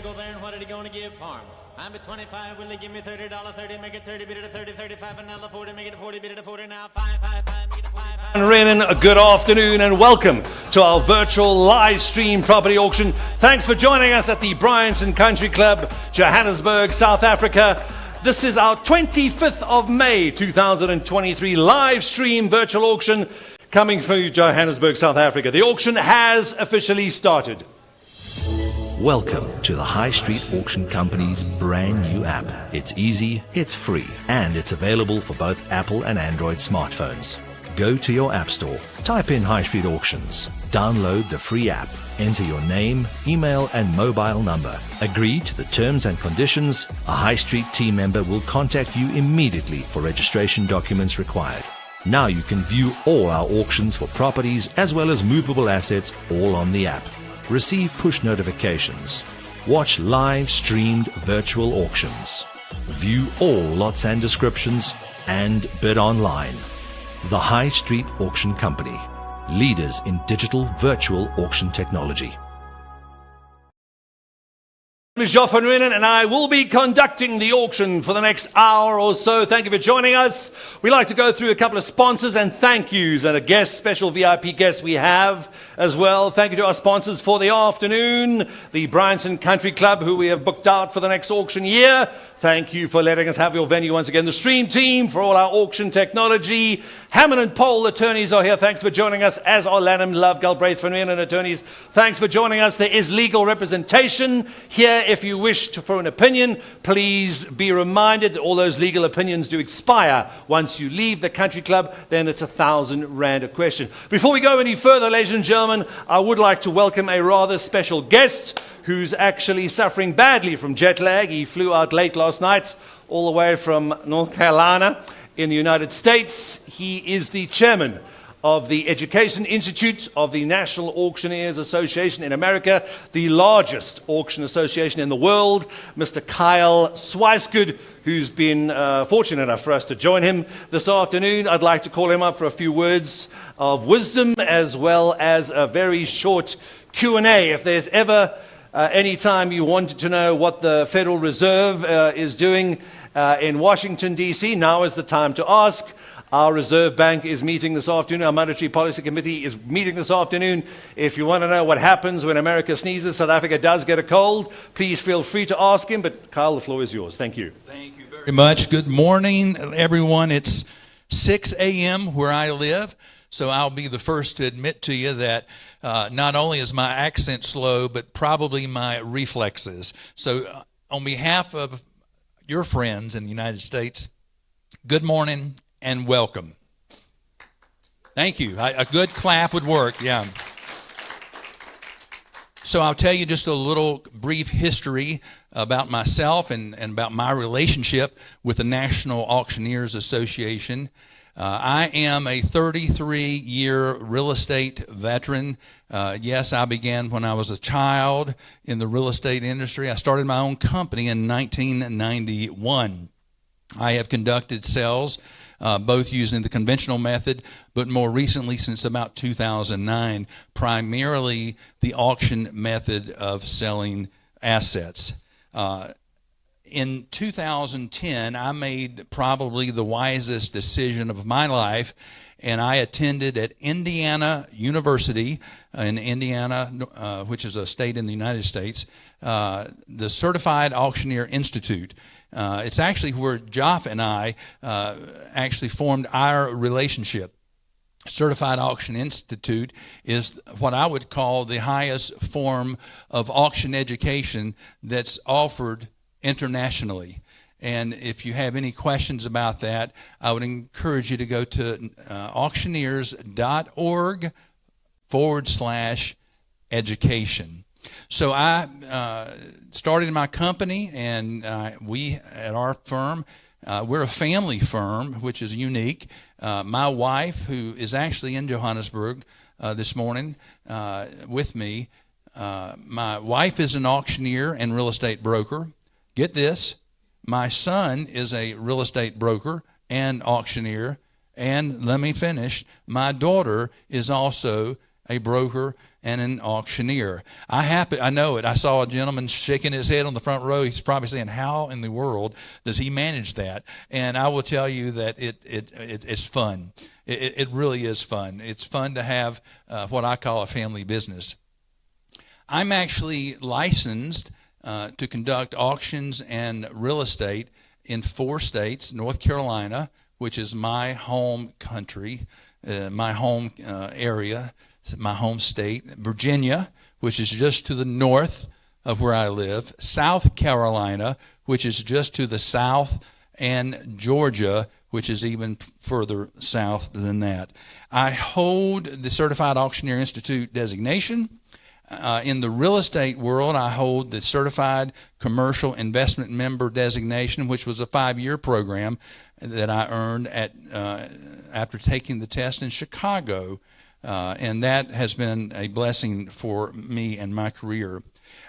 go there and what are they going to give for him? I'm at 25, will they give me $30, 30, make it 30, bid it a 30, 35, another 40, make it a 40, bid it a 40, now 5, make it a 5. Renan, good afternoon and welcome to our virtual live stream property auction. Thanks for joining us at the Bryanston Country Club, Johannesburg, South Africa. This is our 25th of May 2023 live stream virtual auction coming from Johannesburg, South Africa. The auction has officially started. Welcome to the High Street Auction Company's brand new app. It's easy, it's free, and it's available for both Apple and Android smartphones. Go to your app store, type in High Street Auctions, download the free app, enter your name, email, and mobile number. Agree to the terms and conditions. A High Street team member will contact you immediately for registration documents required. Now you can view all our auctions for properties as well as movable assets all on the app. Receive push notifications. Watch live streamed virtual auctions. View all lots and descriptions and bid online. The High Street Auction Company, leaders in digital virtual auction technology. My name is Joff van Renan and I will be conducting the auction for the next hour or so. Thank you for joining us. We'd like to go through a couple of sponsors and thank yous and a guest, special VIP guest we have as well. Thank you to our sponsors for the afternoon, the Bryanston Country Club, who we have booked out for the next auction year. Thank you for letting us have your venue once again. The Stream team for all our auction technology. Hammond and Pole attorneys are here. Thanks for joining us, as are Lanham, Love, Galbraith, Van Renan attorneys. Thanks for joining us. There is legal representation here. If you wish for an opinion, please be reminded that all those legal opinions do expire once you leave the country club. Then it's R1,000 a question. Before we go any further, ladies and gentlemen, I would like to welcome a rather special guest who's actually suffering badly from jet lag. He flew out late last night, all the way from North Carolina in the United States. He is the chairman of the Education Institute of the National Auctioneers Association in America, the largest auction association in the world, Mr. Kyle Swicegood, who's been fortunate enough for us to join him this afternoon. I'd like to call him up for a few words of wisdom as well as a very short Q&A. If there's ever any time you wanted to know what the Federal Reserve is doing in Washington, D.C., now is the time to ask. Our Reserve Bank is meeting this afternoon. Our Monetary Policy Committee is meeting this afternoon. If you want to know what happens when America sneezes, South Africa does get a cold, please feel free to ask him. But Kyle, the floor is yours. Thank you. Thank you very much. Good morning, everyone. It's 6 a.m. where I live. So I'll be the first to admit to you that not only is my accent slow, but probably my reflexes. So on behalf of your friends in the United States, good morning and welcome. Thank you. A good clap would work, yeah. So I'll tell you just a little brief history about myself and about my relationship with the National Auctioneers Association. I am a 33-year real estate veteran. Yes, I began when I was a child in the real estate industry. I started my own company in 1991. I have conducted sales both using the conventional method, but more recently, since about 2009, primarily the auction method of selling assets. In 2010, I made probably the wisest decision of my life, and I attended at Indiana University in Indiana, which is a state in the United States, the Certified Auctioneer Institute. It's actually where Joff and I actually formed our relationship. Certified Auction Institute is what I would call the highest form of auction education that's offered internationally. And if you have any questions about that, I would encourage you to go to auctioneers.org/education. So I started my company, and we at our firm, we're a family firm, which is unique. My wife, who is actually in Johannesburg this morning with me, my wife is an auctioneer and real estate broker. Get this, my son is a real estate broker and auctioneer. And let me finish, my daughter is also a broker, and an auctioneer. I know it. I saw a gentleman shaking his head on the front row. He's probably saying, how in the world does he manage that? And I will tell you that it's fun. It really is fun. It's fun to have what I call a family business. I'm actually licensed to conduct auctions and real estate in 4 states: North Carolina, which is my home country, my home area, my home state; Virginia, which is just to the north of where I live; South Carolina, which is just to the south; and Georgia, which is even further south than that. I hold the Certified Auctioneer Institute designation. In the real estate world, I hold the Certified Commercial Investment Member designation, which was a 5-year program that I earned after taking the test in Chicago, and that has been a blessing for me and my career.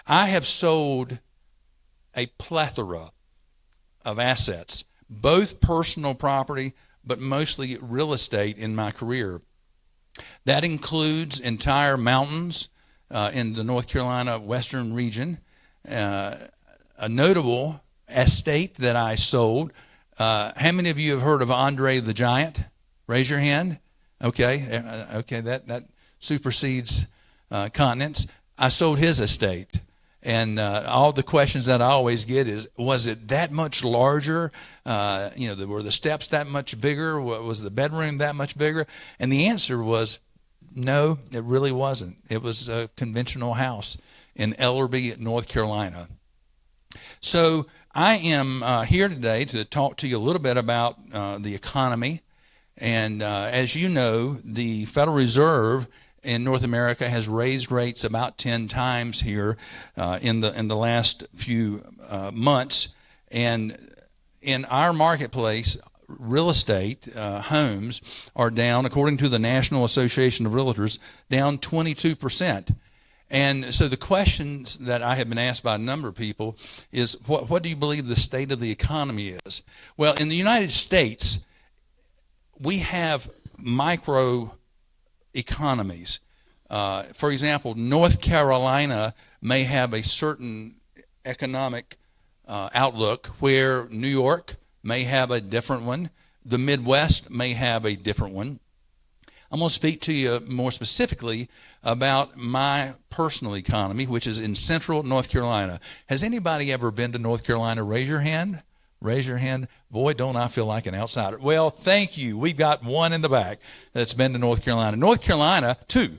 I have sold a plethora of assets, both personal property, but mostly real estate in my career. That includes entire mountains in the North Carolina western region. A notable estate that I sold. How many of you have heard of Andre the Giant? Raise your hand. Okay, that supersedes continents. I sold his estate. And all the questions that I always get is, was it that much larger? Were the steps that much bigger? Was the bedroom that much bigger? And the answer was, no, it really wasn't. It was a conventional house in Ellerbe, North Carolina. So I am here today to talk to you a little bit about the economy. And as you know, the Federal Reserve in North America has raised rates about 10 times here in the last few months. And in our marketplace, real estate homes are down, according to the National Association of Realtors, down 22%. And so the questions that I have been asked by a number of people is, what do you believe the state of the economy is? Well, in the United States, we have micro economies. For example, North Carolina may have a certain economic outlook, where New York may have a different one. The Midwest may have a different one. I'm going to speak to you more specifically about my personal economy, which is in central North Carolina. Has anybody ever been to North Carolina? Raise your hand. Raise your hand. Boy, don't I feel like an outsider. Well, thank you. We've got one in the back that's been to North Carolina. North Carolina, too.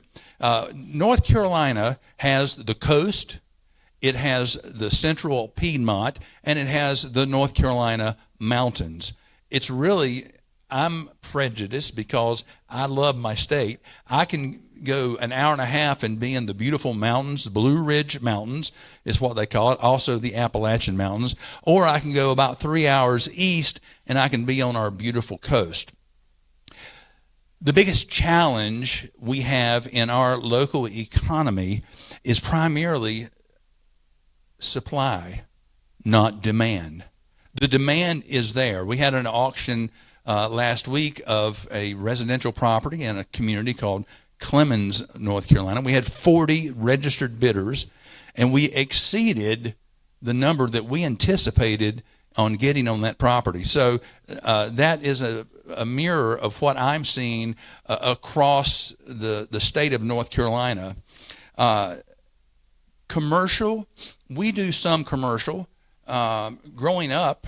North Carolina has the coast, it has the central Piedmont, and it has the North Carolina mountains. It's really, I'm prejudiced because I love my state. I can go an hour and a half and be in the beautiful mountains. The Blue Ridge Mountains is what they call it, also the Appalachian Mountains. Or I can go about 3 hours east and I can be on our beautiful coast. The biggest challenge we have in our local economy is primarily supply, not demand. The demand is there. We had an auction last week of a residential property in a community called Clemens, North Carolina. We had 40 registered bidders, and we exceeded the number that we anticipated on getting on that property. So that is a mirror of what I'm seeing across the state of North Carolina. Commercial, we do some commercial. Growing up,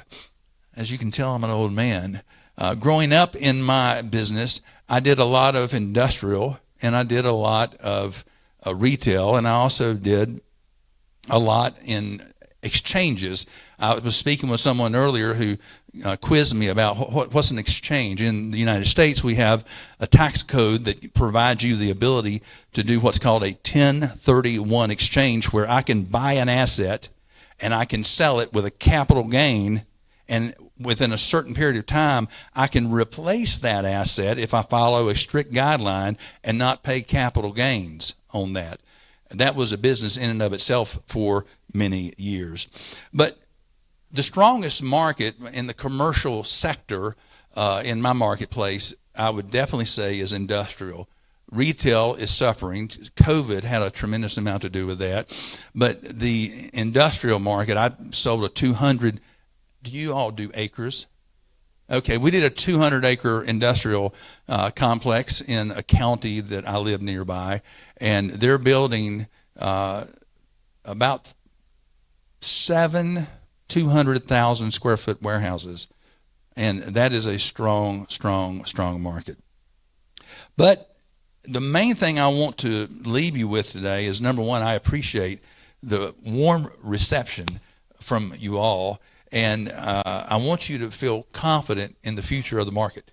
as you can tell, I'm an old man. Growing up in my business, I did a lot of industrial, and I did a lot of retail, and I also did a lot in exchanges. I was speaking with someone earlier who quizzed me about what's an exchange. In the United States, we have a tax code that provides you the ability to do what's called a 1031 exchange, where I can buy an asset and I can sell it with a capital gain, and within a certain period of time, I can replace that asset if I follow a strict guideline and not pay capital gains on that. That was a business in and of itself for many years. But the strongest market in the commercial sector in my marketplace, I would definitely say, is industrial. Retail is suffering. COVID had a tremendous amount to do with that. But the industrial market, I sold a 200, do you all do acres? Okay, we did a 200-acre industrial complex in a county that I live nearby, and they're building about 7 200,000 square foot warehouses, and that is a strong market. But the main thing I want to leave you with today is, number one, I appreciate the warm reception from you all, and I want you to feel confident in the future of the market.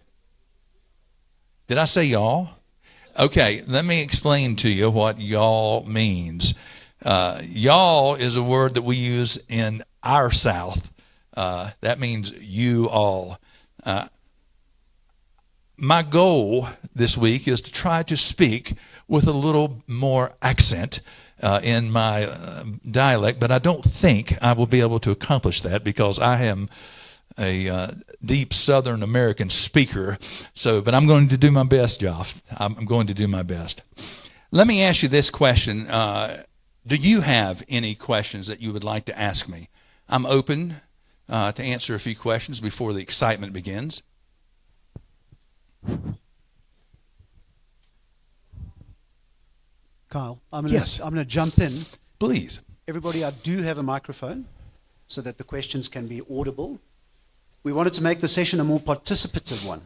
Did I say y'all? Okay, let me explain to you what y'all means. Y'all is a word that we use in our South. That means you all. My goal this week is to try to speak with a little more accent in my dialect, but I don't think I will be able to accomplish that because I am a deep Southern American speaker. But I'm going to do my best, Joff. I'm going to do my best. Let me ask you this question. Do you have any questions that you would like to ask me? I'm open to answer a few questions before the excitement begins. Kyle, I'm Yes. going to jump in. Please. Everybody, I do have a microphone so that the questions can be audible. We wanted to make the session a more participative one.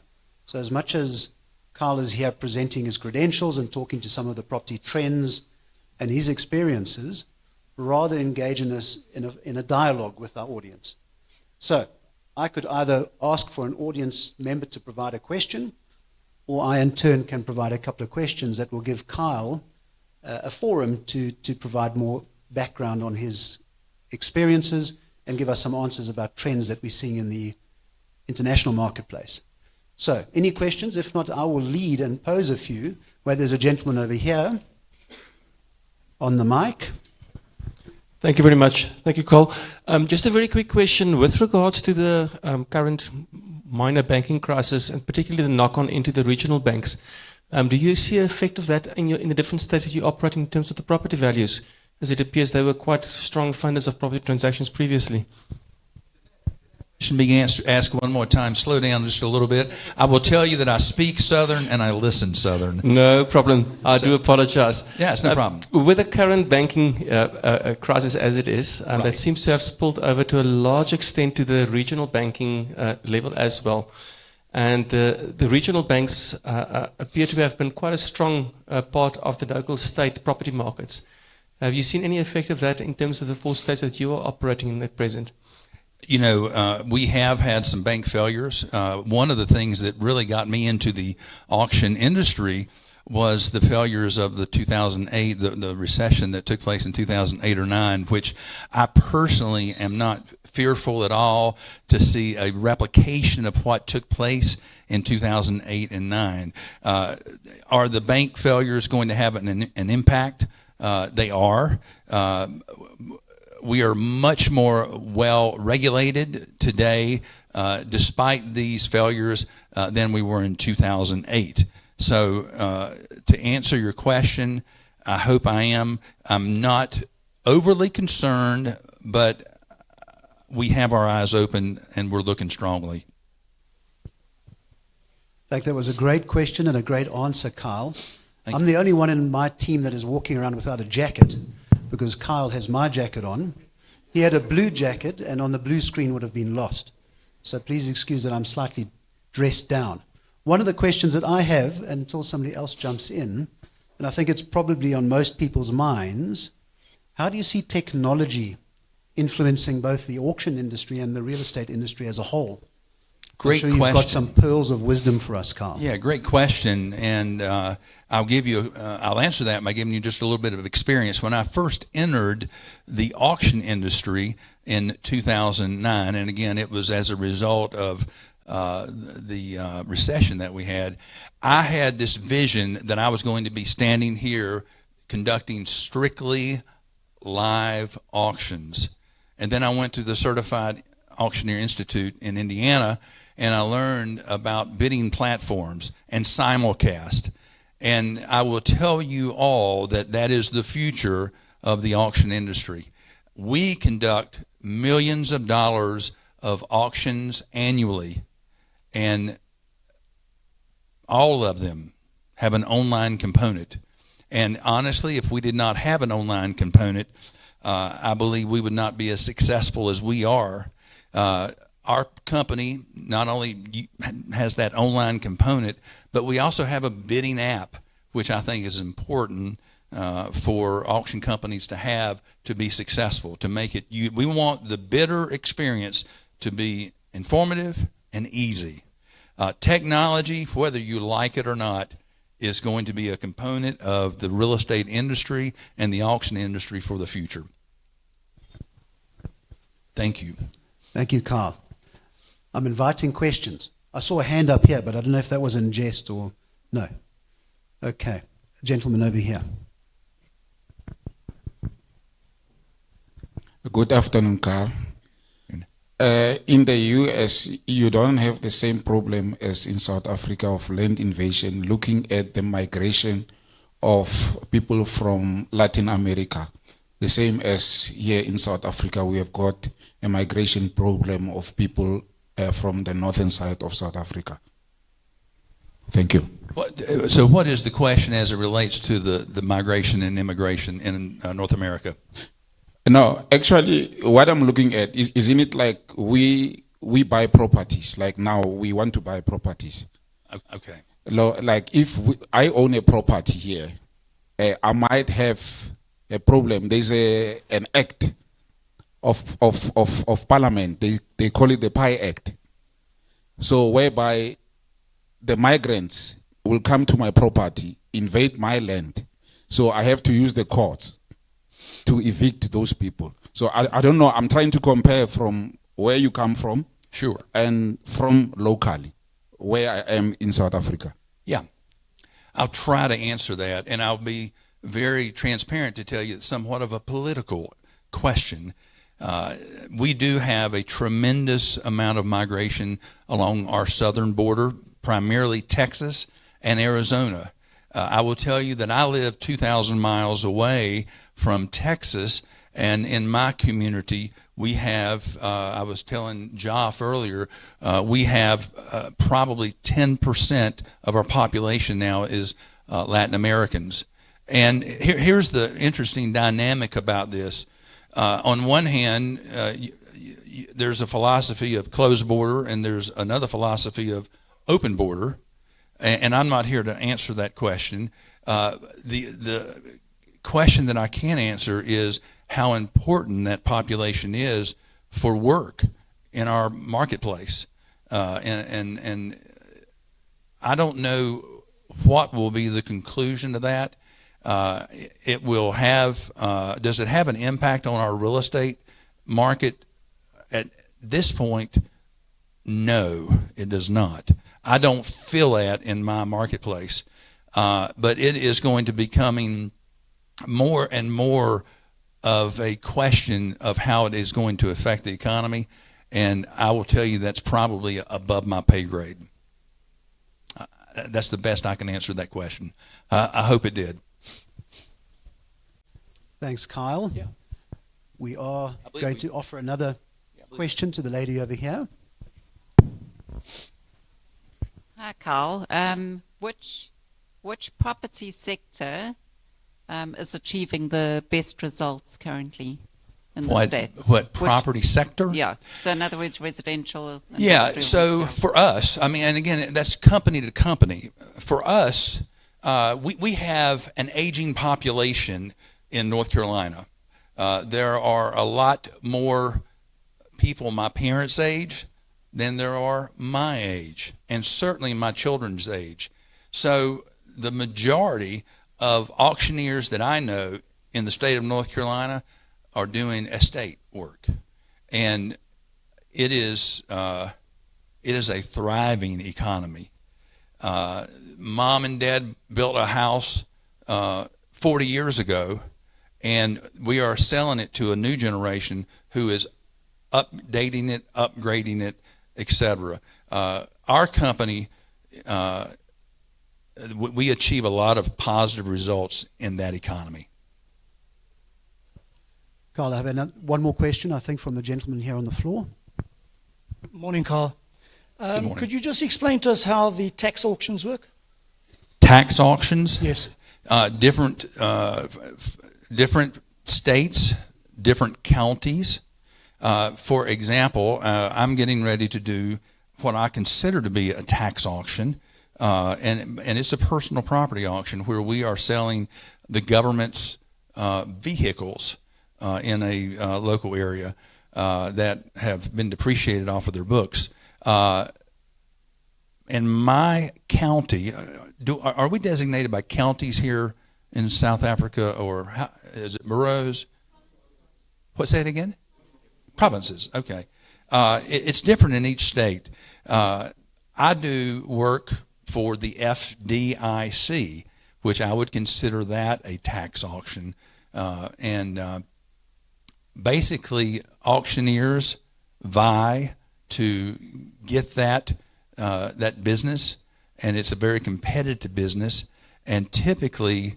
So as much as Kyle is here presenting his credentials and talking to some of the property trends and his experiences, rather engage in this in a dialogue with our audience. So I could either ask for an audience member to provide a question, or I in turn can provide a couple of questions that will give Kyle a forum to provide more background on his experiences and give us some answers about trends that we're seeing in the international marketplace. So, any questions? If not, I will lead and pose a few. Where there's a gentleman over here on the mic. Thank you very much. Thank you, Cole. Just a very quick question with regards to the current minor banking crisis, and particularly the knock-on into the regional banks. Do you see an effect of that in the different states that you operate in terms of the property values, as it appears they were quite strong funders of property transactions previously? Should be asked one more time. Slow down just a little bit. I will tell you that I speak Southern and I listen Southern. No problem. I do apologize. Yeah, it's no problem. With the current banking crisis as it is, Right. that seems to have spilled over to a large extent to the regional banking level as well. And the regional banks appear to have been quite a strong part of the local state property markets. Have you seen any effect of that in terms of the 4 states that you are operating in at present? You know, we have had some bank failures. One of the things that really got me into the auction industry was the failures of the 2008, the recession that took place in 2008 or 9, which I personally am not fearful at all to see a replication of what took place in 2008 and 9. Are the bank failures going to have an impact? They are. We are much more well regulated today, despite these failures, than we were in 2008. So, to answer your question, I hope I am. I'm not overly concerned, but we have our eyes open and we're looking strongly. I think that was a great question and a great answer, Kyle. Thank I'm the only one in my team that is walking around without a jacket, because Kyle has my jacket on. He had a blue jacket, and on the blue screen would have been lost. So please excuse that I'm slightly dressed down. One of the questions that I have, until somebody else jumps in, and I think it's probably on most people's minds, how do you see technology influencing both the auction industry and the real estate industry as a whole? Great I'm sure question. You've got some pearls of wisdom for us, Carl. Yeah, great question, and I'll give you. I'll answer that by giving you just a little bit of experience. When I first entered the auction industry in 2009, and again, it was as a result of the recession that we had. I had this vision that I was going to be standing here conducting strictly live auctions, and then I went to the Certified Auctioneer Institute in Indiana, and I learned about bidding platforms and simulcast. And I will tell you all that that is the future of the auction industry. We conduct millions of dollars of auctions annually, and all of them have an online component. And honestly, if we did not have an online component, I believe we would not be as successful as we are. Our company not only has that online component, but we also have a bidding app, which I think is important for auction companies to have to be successful, to make it. We want the bidder experience to be informative and easy. Technology, whether you like it or not, is going to be a component of the real estate industry and the auction industry for the future. Thank you. Thank you, Carl. I'm inviting questions. I saw a hand up here, but I don't know if that was in jest or no. Okay. Gentleman over here. Good afternoon, Carl. In the US, you don't have the same problem as in South Africa of land invasion, looking at the migration of people from Latin America. The same as here in South Africa, we have got a migration problem of people from the northern side of South Africa. Thank you. So what is the question as it relates to the migration and immigration in North America? No, actually, what I'm looking at is, isn't it like we buy properties? Like now, we want to buy properties. Okay. Like if I own a property here, I might have a problem. There's an act of Parliament. They call it the PI Act. So whereby the migrants will come to my property, invade my land. So I have to use the courts to evict those people. So I don't know. I'm trying to compare from where you come from. Sure. And from locally, where I am in South Africa. Yeah. I'll try to answer that, and I'll be very transparent to tell you it's somewhat of a political question. We do have a tremendous amount of migration along our southern border, primarily Texas and Arizona. I will tell you that I live 2,000 miles away from Texas, and in my community, we have, I was telling Joff earlier, we have probably 10% of our population now is Latin Americans. And here's the interesting dynamic about this. On one hand, there's a philosophy of closed border, and there's another philosophy of open border. And I'm not here to answer that question. The question that I can answer is how important that population is for work in our marketplace. And I don't know what will be the conclusion to that. It will have, does it have an impact on our real estate market? At this point, no, it does not. I don't feel that in my marketplace, but it is going to be becoming more and more of a question of how it is going to affect the economy, and I will tell you that's probably above my pay grade. That's the best I can answer that question. I hope it did. Thanks, Kyle. Yeah. We are going to offer another question to the lady over here. Hi, Carl. Which property sector is achieving the best results currently in the States? What property sector? Yeah. So in other words, residential. Yeah. industrial, So retail. for us, I mean, and again, that's company to company. For us, we have an aging population in North Carolina. There are a lot more people my parents' age than there are my age, and certainly my children's age. So the majority of auctioneers that I know in the state of North Carolina are doing estate work, and it is a thriving economy. Mom and Dad built a house 40 years ago, and we are selling it to a new generation who is updating it, upgrading it, etc. Our company we achieve a lot of positive results in that economy. Carl, I have one more question, I think, from the gentleman here on the floor. Morning, Carl. morning. Could you just explain to us how the tax auctions work? Tax auctions? Yes. Different states, different counties. For example, I'm getting ready to do what I consider to be a tax auction, and it's a personal property auction where we are selling the government's vehicles in a local area that have been depreciated off of their books. In my county, are we designated by counties here in South Africa, or is it boroughs? What's that again? Provinces. Okay. It's different in each state. I do work for the FDIC, which I would consider that a tax auction, and basically auctioneers vie to get that business, and it's a very competitive business. And typically,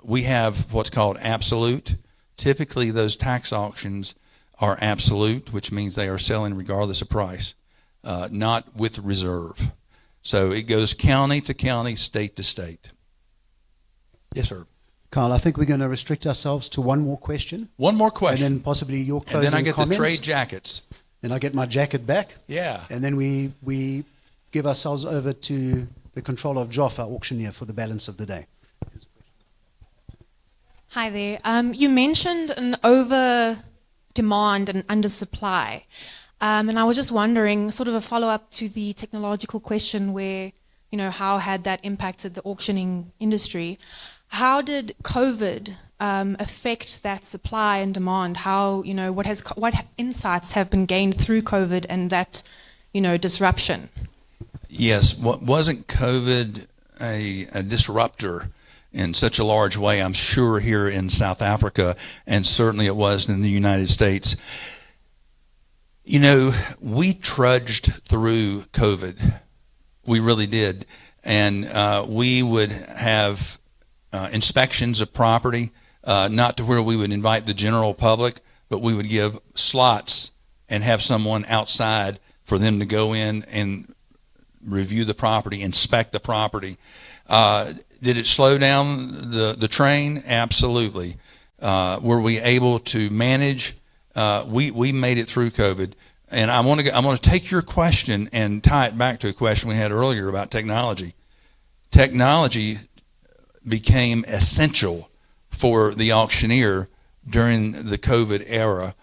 we have what's called absolute. Typically, those tax auctions are absolute, which means they are selling regardless of price, not with reserve. So it goes county to county, state to state. Yes, sir. Carl, I think we're going to restrict ourselves to one more question. One more question. And then possibly your closing comments. And then I get comments. the trade jackets. Then I get my jacket back. Yeah. And then we give ourselves over to the control of Joff, our auctioneer, for the balance of the day. Hi there. You mentioned an over demand and under supply. And I was just wondering, sort of a follow-up to the technological question where, how had that impacted the auctioning industry? How did COVID affect that supply and demand? How, what insights have been gained through COVID and that, disruption? Yes. Wasn't COVID a disruptor in such a large way, I'm sure, here in South Africa, and certainly it was in the United States? We trudged through COVID. We really did. And we would have inspections of property, not to where we would invite the general public, but we would give slots and have someone outside for them to go in and review the property, inspect the property. Did it slow down the train? Absolutely. Were we able to manage? We made it through COVID. And I want to take your question and tie it back to a question we had earlier about technology. Technology became essential for the auctioneer during the COVID era.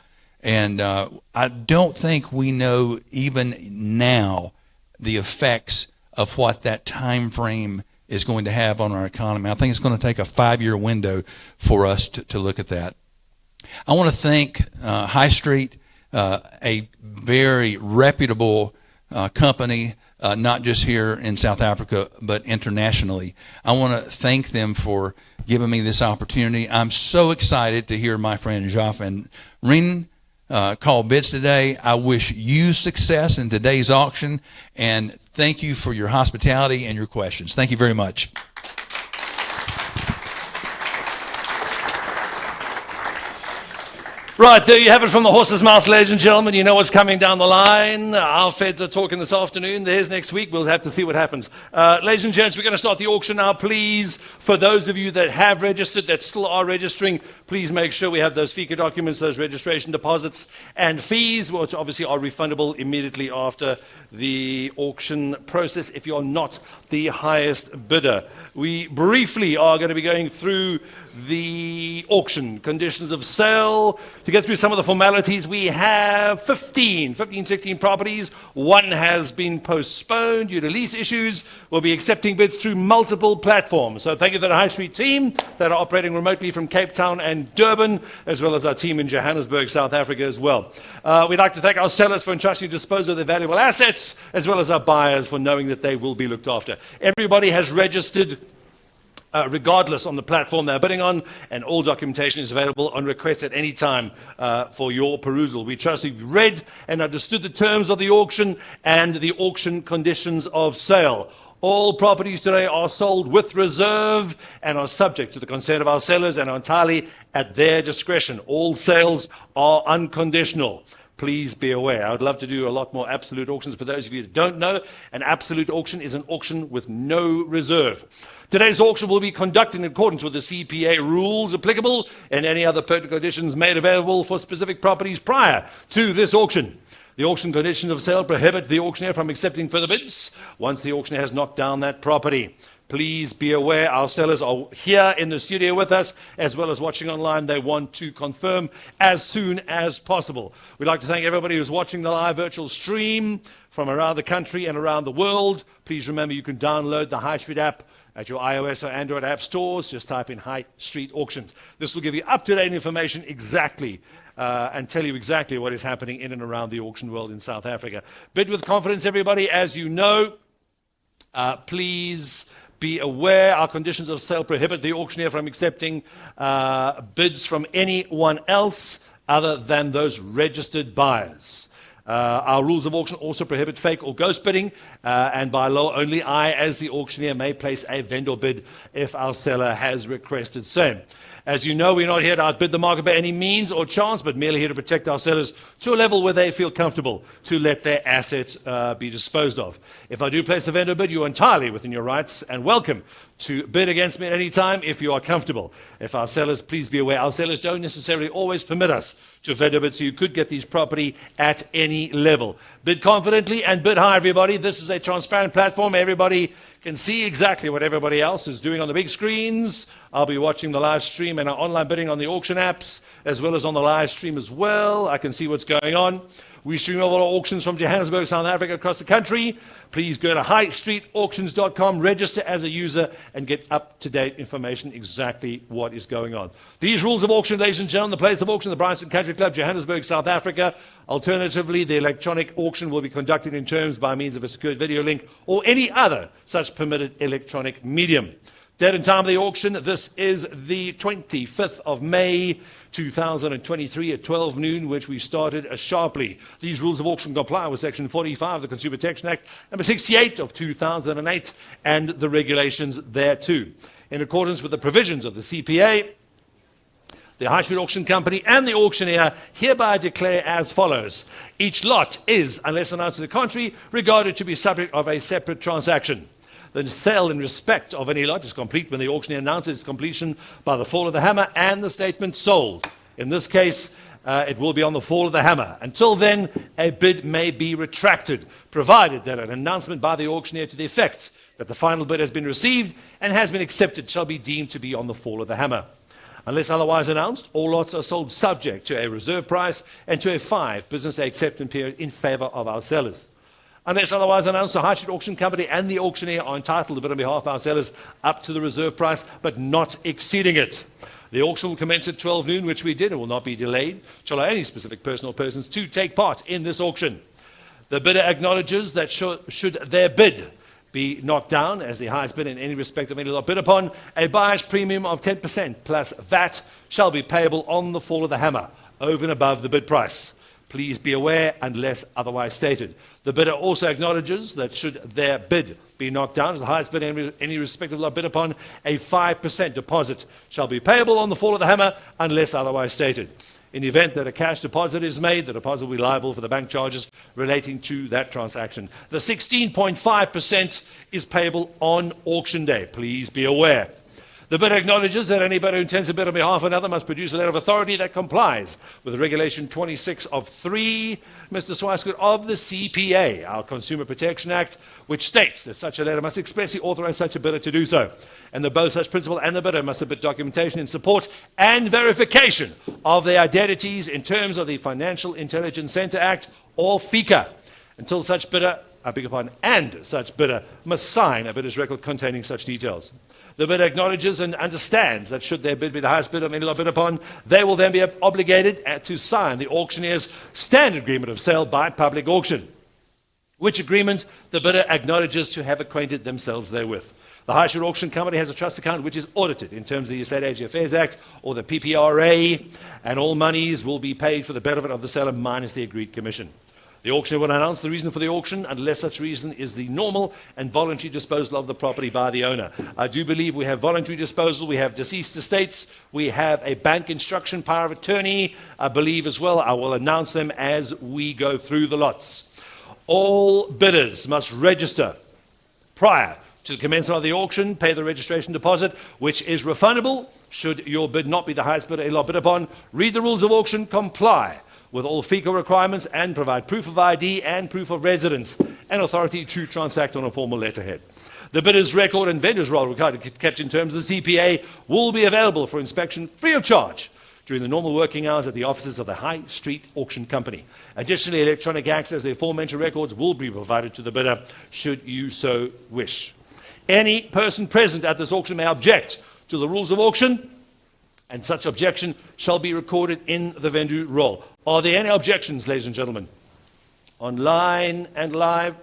And I don't think we know even now the effects of what that time frame is going to have on our economy. I think it's going to take a 5-year window for us to look at that. I want to thank High Street, a very reputable company, not just here in South Africa, but internationally. I want to thank them for giving me this opportunity. I'm so excited to hear my friend Joff and Rin call bids today. I wish you success in today's auction, and thank you for your hospitality and your questions. Thank you very much. Right, there you have it from the horse's mouth, ladies and gentlemen. You know what's coming down the line. Our feds are talking this afternoon. There's next week. We'll have to see what happens. Ladies and gents, we're going to start the auction now. Please, for those of you that have registered, that still are registering, please make sure we have those FICA documents, those registration deposits and fees, which obviously are refundable immediately after the auction process if you're not the highest bidder. We briefly are going to be going through the auction conditions of sale. To get through some of the formalities, we have 16 properties. One has been postponed due to lease issues. We'll be accepting bids through multiple platforms. So thank you to the High Street team that are operating remotely from Cape Town and Durban, as well as our team in Johannesburg, South Africa as well. We'd like to thank our sellers for entrusting to dispose of their valuable assets, as well as our buyers for knowing that they will be looked after. Everybody has registered regardless on the platform they're bidding on, and all documentation is available on request at any time for your perusal. We trust you've read and understood the terms of the auction and the auction conditions of sale. All properties today are sold with reserve and are subject to the consent of our sellers and are entirely at their discretion. All sales are unconditional. Please be aware. I would love to do a lot more absolute auctions. For those of you who don't know, an absolute auction is an auction with no reserve. Today's auction will be conducted in accordance with the CPA rules applicable and any other pertinent conditions made available for specific properties prior to this auction. The auction conditions of sale prohibit the auctioneer from accepting further bids once the auctioneer has knocked down that property. Please be aware our sellers are here in the studio with us as well as watching online. They want to confirm as soon as possible. We'd like to thank everybody who's watching the live virtual stream from around the country and around the world. Please remember you can download the High Street app at your iOS or Android app stores. Just type in High Street Auctions. This will give you up-to-date information exactly and tell you exactly what is happening in and around the auction world in South Africa. Bid with confidence, everybody. As you know, please be aware our conditions of sale prohibit the auctioneer from accepting bids from anyone else other than those registered buyers. Our rules of auction also prohibit fake or ghost bidding, and by law only I, as the auctioneer, may place a vendor bid if our seller has requested same. As you know, we're not here to outbid the market by any means or chance, but merely here to protect our sellers to a level where they feel comfortable to let their assets be disposed of. If I do place a vendor bid, you're entirely within your rights and welcome to bid against me at any time if you are comfortable. If our sellers, please be aware, our sellers don't necessarily always permit us to vendor bid, so you could get these property at any level. Bid confidently and bid high, everybody. This is a transparent platform. Everybody can see exactly what everybody else is doing on the big screens. I'll be watching the live stream and our online bidding on the auction apps, as well as on the live stream as well. I can see what's going on. We stream all our auctions from Johannesburg, South Africa, across the country. Please go to highstreetauctions.com, register as a user, and get up-to-date information exactly what is going on. These rules of auction, ladies and gentlemen, the place of auction, the Bryanston Country Club, Johannesburg, South Africa. Alternatively, the electronic auction will be conducted in terms by means of a secured video link or any other such permitted electronic medium. Date and time of the auction, this is the 25th of May, 2023 at 12 noon, which we started sharply. These rules of auction comply with Section 45 of the Consumer Protection Act, number 68 of 2008, and the regulations thereto. In accordance with the provisions of the CPA, the High Street Auction Company and the auctioneer hereby declare as follows. Each lot is, unless announced to the contrary, regarded to be subject of a separate transaction. The sale in respect of any lot is complete when the auctioneer announces its completion by the fall of the hammer and the statement sold. In this case, it will be on the fall of the hammer. Until then, a bid may be retracted, provided that an announcement by the auctioneer to the effect that the final bid has been received and has been accepted shall be deemed to be on the fall of the hammer. Unless otherwise announced, all lots are sold subject to a reserve price and to a 5 business day acceptance period in favor of our sellers. Unless otherwise announced, the High Street Auction Company and the auctioneer are entitled to bid on behalf of our sellers up to the reserve price, but not exceeding it. The auction will commence at 12 noon, which we did, and will not be delayed. Shall allow any specific person or persons to take part in this auction. The bidder acknowledges that should their bid be knocked down as the highest bid in any respect of any lot bid upon, a buyer's premium of 10% plus VAT shall be payable on the fall of the hammer, over and above the bid price. Please be aware unless otherwise stated. The bidder also acknowledges that should their bid be knocked down as the highest bid in any respective lot bid upon, a 5% deposit shall be payable on the fall of the hammer unless otherwise stated. In the event that a cash deposit is made, the deposit will be liable for the bank charges relating to that transaction. The 16.5% is payable on auction day. Please be aware. The bidder acknowledges that any bidder who intends to bid on behalf of another must produce a letter of authority that complies with Regulation 26 of 3, Mr. Swicegood, of the CPA, our Consumer Protection Act, which states that such a letter must expressly authorize such a bidder to do so, and that both such principal and the bidder must submit documentation in support and verification of their identities in terms of the Financial Intelligence Center Act, or FICA, until such bidder, and such bidder must sign a bidder's record containing such details. The bidder acknowledges and understands that should their bid be the highest bid of any lot bid upon, they will then be obligated to sign the auctioneer's standard agreement of sale by public auction, which agreement the bidder acknowledges to have acquainted themselves therewith. The High Street Auction Company has a trust account which is audited in terms of the Estate Agency Affairs Act or the PPRA, and all monies will be paid for the benefit of the seller minus the agreed commission. The auctioneer will announce the reason for the auction unless such reason is the normal and voluntary disposal of the property by the owner. I do believe we have voluntary disposal, we have deceased estates, we have a bank instruction power of attorney, I believe as well. I will announce them as we go through the lots. All bidders must register prior to the commencement of the auction, pay the registration deposit, which is refundable should your bid not be the highest bidder allowed bid upon. Read the rules of auction, comply with all FICO requirements, and provide proof of ID and proof of residence and authority to transact on a formal letterhead. The bidder's record and vendor's roll required to kept in terms of the CPA will be available for inspection free of charge during the normal working hours at the offices of the High Street Auction Company. Additionally, electronic access to the aforementioned records will be provided to the bidder should you so wish. Any person present at this auction may object to the rules of auction, and such objection shall be recorded in the vendor roll. Are there any objections, ladies and gentlemen? Online and live,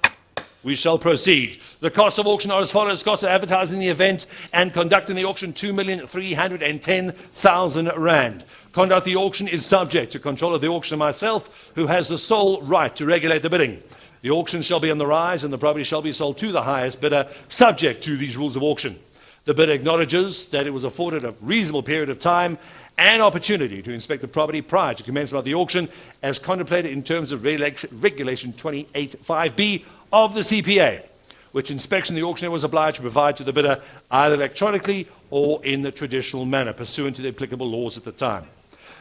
we shall proceed. The costs of auction are as follows. Costs of advertising the event and conducting the auction, 2,310,000 rand. Conduct of the auction is subject to control of the auctioneer myself, who has the sole right to regulate the bidding. The auction shall be on the rise and the property shall be sold to the highest bidder, subject to these rules of auction. The bidder acknowledges that it was afforded a reasonable period of time and opportunity to inspect the property prior to commencement of the auction, as contemplated in terms of Regulation 28.5b of the CPA, which inspection the auctioneer was obliged to provide to the bidder either electronically or in the traditional manner, pursuant to the applicable laws at the time.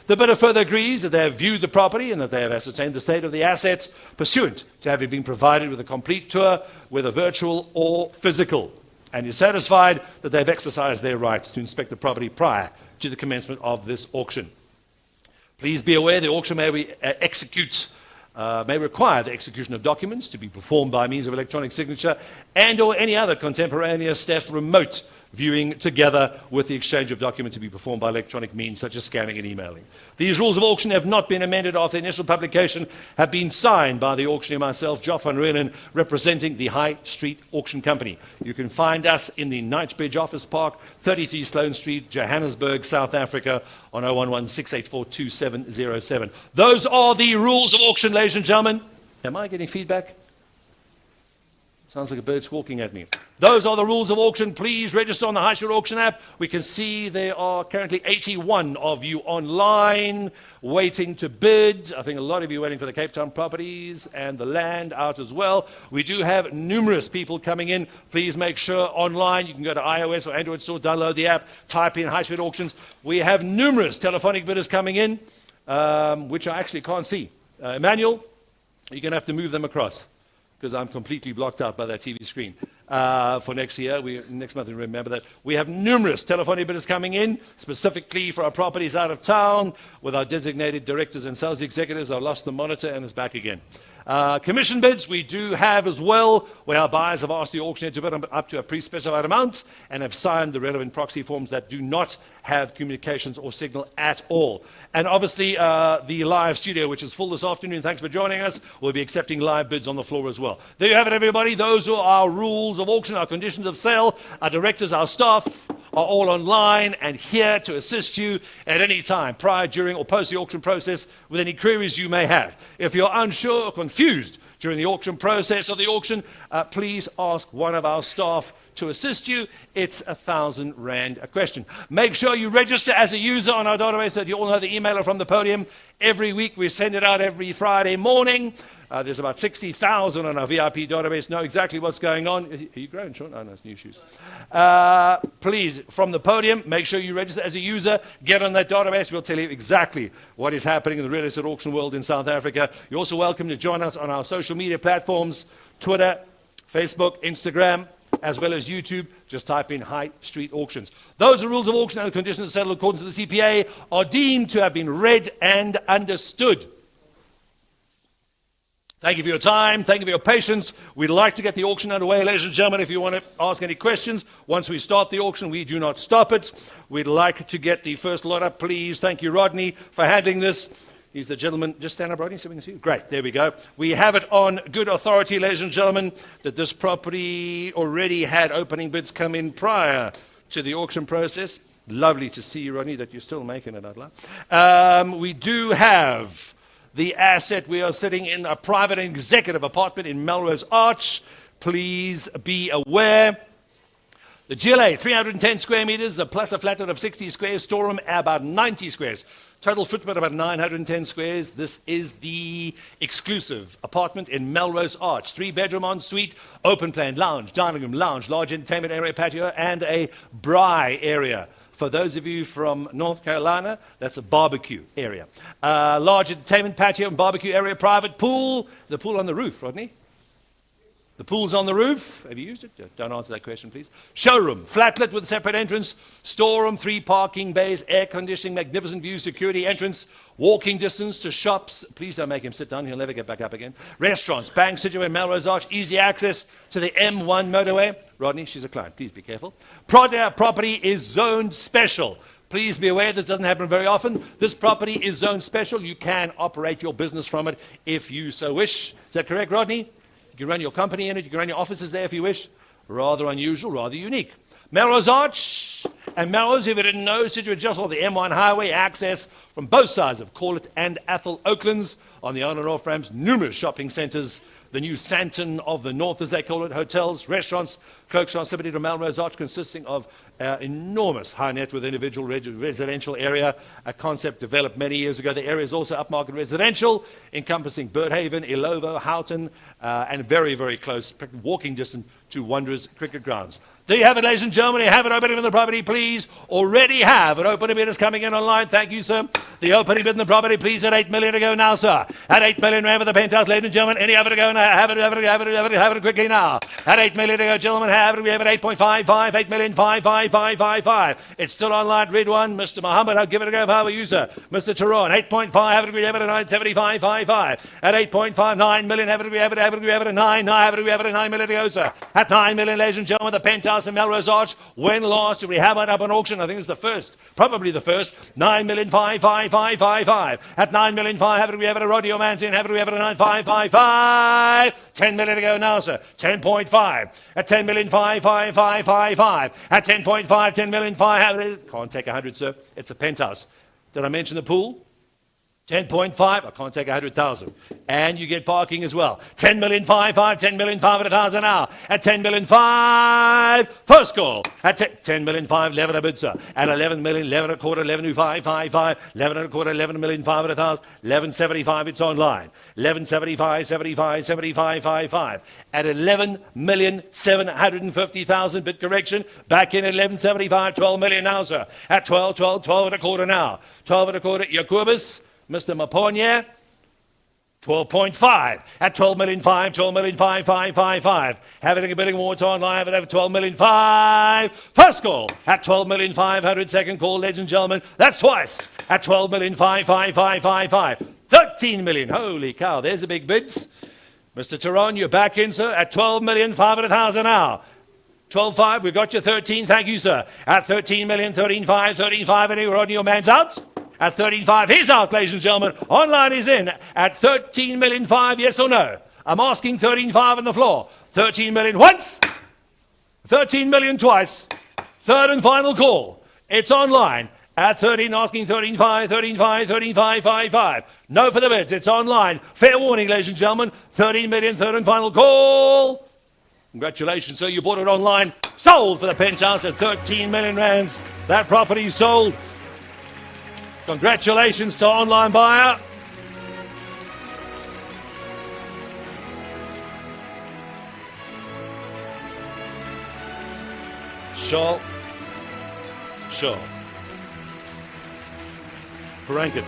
The bidder further agrees that they have viewed the property and that they have ascertained the state of the assets, pursuant to having been provided with a complete tour, whether virtual or physical, and is satisfied that they have exercised their rights to inspect the property prior to the commencement of this auction. Please be aware the auction may require the execution of documents to be performed by means of electronic signature and or any other contemporaneous theft remote viewing, together with the exchange of documents to be performed by electronic means such as scanning and emailing. These rules of auction have not been amended after initial publication, have been signed by the auctioneer myself, Joff van Reunen, representing the High Street Auction Company. You can find us in the Knightsbridge Office Park, 33 Sloane Street, Johannesburg, South Africa, on 011-684-2707. Those are the rules of auction, ladies and gentlemen. Am I getting feedback? Sounds like a bird squawking at me. Those are the rules of auction. Please register on the High Street Auction app. We can see there are currently 81 of you online waiting to bid. I think a lot of you waiting for the Cape Town properties and the land out as well. We do have numerous people coming in. Please make sure online you can go to iOS or Android store, download the app, type in High Street Auctions. We have numerous telephonic bidders coming in, which I actually can't see. Emmanuel, you're going to have to move them across, because I'm completely blocked out by that TV screen. For next year, next month, remember that. We have numerous telephonic bidders coming in, specifically for our properties out of town, with our designated directors and sales executives. I've lost the monitor and it's back again. Commission bids we do have as well, where our buyers have asked the auctioneer to bid up to a pre-specified amount and have signed the relevant proxy forms that do not have communications or signal at all. And obviously, the live studio, which is full this afternoon, thanks for joining us. We'll be accepting live bids on the floor as well. There you have it, everybody. Those are our rules of auction, our conditions of sale. Our directors, our staff are all online and here to assist you at any time, prior, during, or post the auction process, with any queries you may have. If you're unsure or confused during the auction process or the auction, please ask one of our staff to assist you. It's 1,000 Rand a question. Make sure you register as a user on our database so that you all know the emailer from the podium. Every week we send it out every Friday morning. There's about 60,000 on our VIP database. Know exactly what's going on. Are you growing, Sean? Oh, no, it's new shoes. Please, from the podium, make sure you register as a user. Get on that database. We'll tell you exactly what is happening in the real estate auction world in South Africa. You're also welcome to join us on our social media platforms, Twitter, Facebook, Instagram, as well as YouTube. Just type in High Street Auctions. Those are rules of auction and the conditions of sale according to the CPA are deemed to have been read and understood. Thank you for your time. Thank you for your patience. We'd like to get the auction underway. Ladies and gentlemen, if you want to ask any questions, once we start the auction, we do not stop it. We'd like to get the first lot up, please. Thank you, Rodney, for handling this. He's the gentleman. Just stand up, Rodney, so we can see you. Great, there we go. We have it on good authority, ladies and gentlemen, that this property already had opening bids come in prior to the auction process. Lovely to see you, Rodney, that you're still making it out loud. We do have the asset. We are sitting in a private and executive apartment in Melrose Arch. Please be aware. The GLA, 310 square meters, the plus a flat lot of 60 squares, storeroom about 90 squares. Total footprint about 910 squares. This is the exclusive apartment in Melrose Arch. 3-bedroom ensuite, open plan, lounge, dining room, lounge, large entertainment area, patio, and a braai area. For those of you from North Carolina, that's a barbecue area. Large entertainment patio and barbecue area, private pool. The pool on the roof, Rodney? The pool's on the roof. Have you used it? Don't answer that question, please. Showroom, flatlit with a separate entrance. Storeroom, 3 parking bays, air conditioning, magnificent view, security entrance, walking distance to shops. Please don't make him sit down. He'll never get back up again. Restaurants, bank situated in Melrose Arch, easy access to the M1 motorway. Rodney, she's a client. Please be careful. Property is zoned special. Please be aware this doesn't happen very often. This property is zoned special. You can operate your business from it if you so wish. Is that correct, Rodney? You can run your company in it. You can run your offices there if you wish. Rather unusual, rather unique. Melrose Arch and Melrose, if you didn't know, situated just off the M1 highway, access from both sides of Corlett and Athol Oaklands. On the on and off ramps, numerous shopping centres. The new Santon of the North, as they call it, hotels, restaurants, cloaks proximity to Melrose Arch, consisting of enormous high net worth individual residential area, a concept developed many years ago. The area is also upmarket residential, encompassing Birdhaven, Ilovo, Houghton, and very, very close walking distance to Wanderers Cricket Grounds. Do you have it, ladies and gentlemen? You have an opening in the property, please. Already have an opening bid is coming in online. Thank you, sir. The opening bid in the property, please, at 8 million to go now, sir. At 8 million rand for the penthouse, ladies and gentlemen. Any other to go now? Have it quickly now. At 8 million to go, gentlemen. We have it 8.55, 8 million, 55555. It's still online. Read one. Mr. Mohammed, I'll give it a go if I were you, sir. Mr. Tehran, 8.5, have it at 97555. At 8.5, 9 million, have it at 9 million to go, sir. At 9 million, ladies and gentlemen, the penthouse in Melrose Arch. When last did we have it up on auction? I think it's the first, probably the first. 9 million, 55555. At 9 million, 5, have it at Rodney O'Man's in, have it at 9555. 10 million to go now, sir. 10.5. At 10 million, 55555. At 10.5, 10 million, 5, have it. Can't take 100, sir. It's a penthouse. Did I mention the pool? 10.5, I can't take 100,000. And you get parking as well. 10 million, 10 million, 500,000 now. At 10 million, 5, first call. At 10 million, 5, 11 a bid, sir. At 11 million, 11 a quarter, 11 555, 11 and a quarter, 11 million, 500,000, 1175, it's online. 1175, 75, 75, 55. At 11 million, 750,000, bid correction. Back in at 1175, 12 million now, sir. At 12 and a quarter now. 12 and a quarter, Jacobus. Mr. Maponya, 12.5. At 12 million 5, 12 million 5, 5, 5, 5. Having a bidding war online, have it over 12 million 5. First call at 12 million 500. Second call, ladies and gentlemen. That's twice. At 12 million 5, 5, 5, 5, 5. 13 million. Holy cow, there's a big bid. Mr. Tehran, you're back in, sir, at 12 million 500,000 now. 12.5, we got you 13. Thank you, sir. At 13 million, 13.5, 13.5. Any Rodney, your man's out. At 13.5, he's out, ladies and gentlemen. Online is in at 13 million 5, yes or no? I'm asking 13.5 on the floor. 13 million once, 13 million twice. Third and final call. It's online at 13, asking 13.5, 13.5, 13.5, 5.5. No for the bids. It's online. Fair warning, ladies and gentlemen. 13 million, third and final call. Congratulations, sir. You bought it online. Sold for the penthouse at 13 million rands. That property sold. Congratulations to online buyer. Sure. Rankin.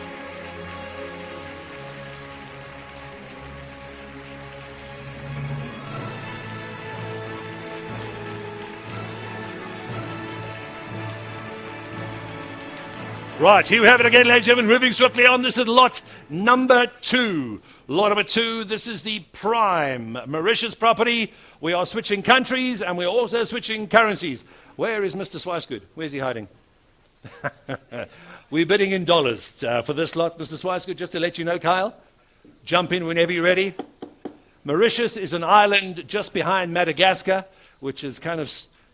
Right, here we have it again, ladies and gentlemen, moving swiftly on. This is lot number 2. Lot number 2, this is the prime Mauritius property. We are switching countries and we're also switching currencies. Where is Mr. Swicegood? Where's he hiding? We're bidding in dollars for this lot, Mr. Swicegood, just to let you know, Kyle. Jump in whenever you're ready. Mauritius is an island just behind Madagascar, which is kind of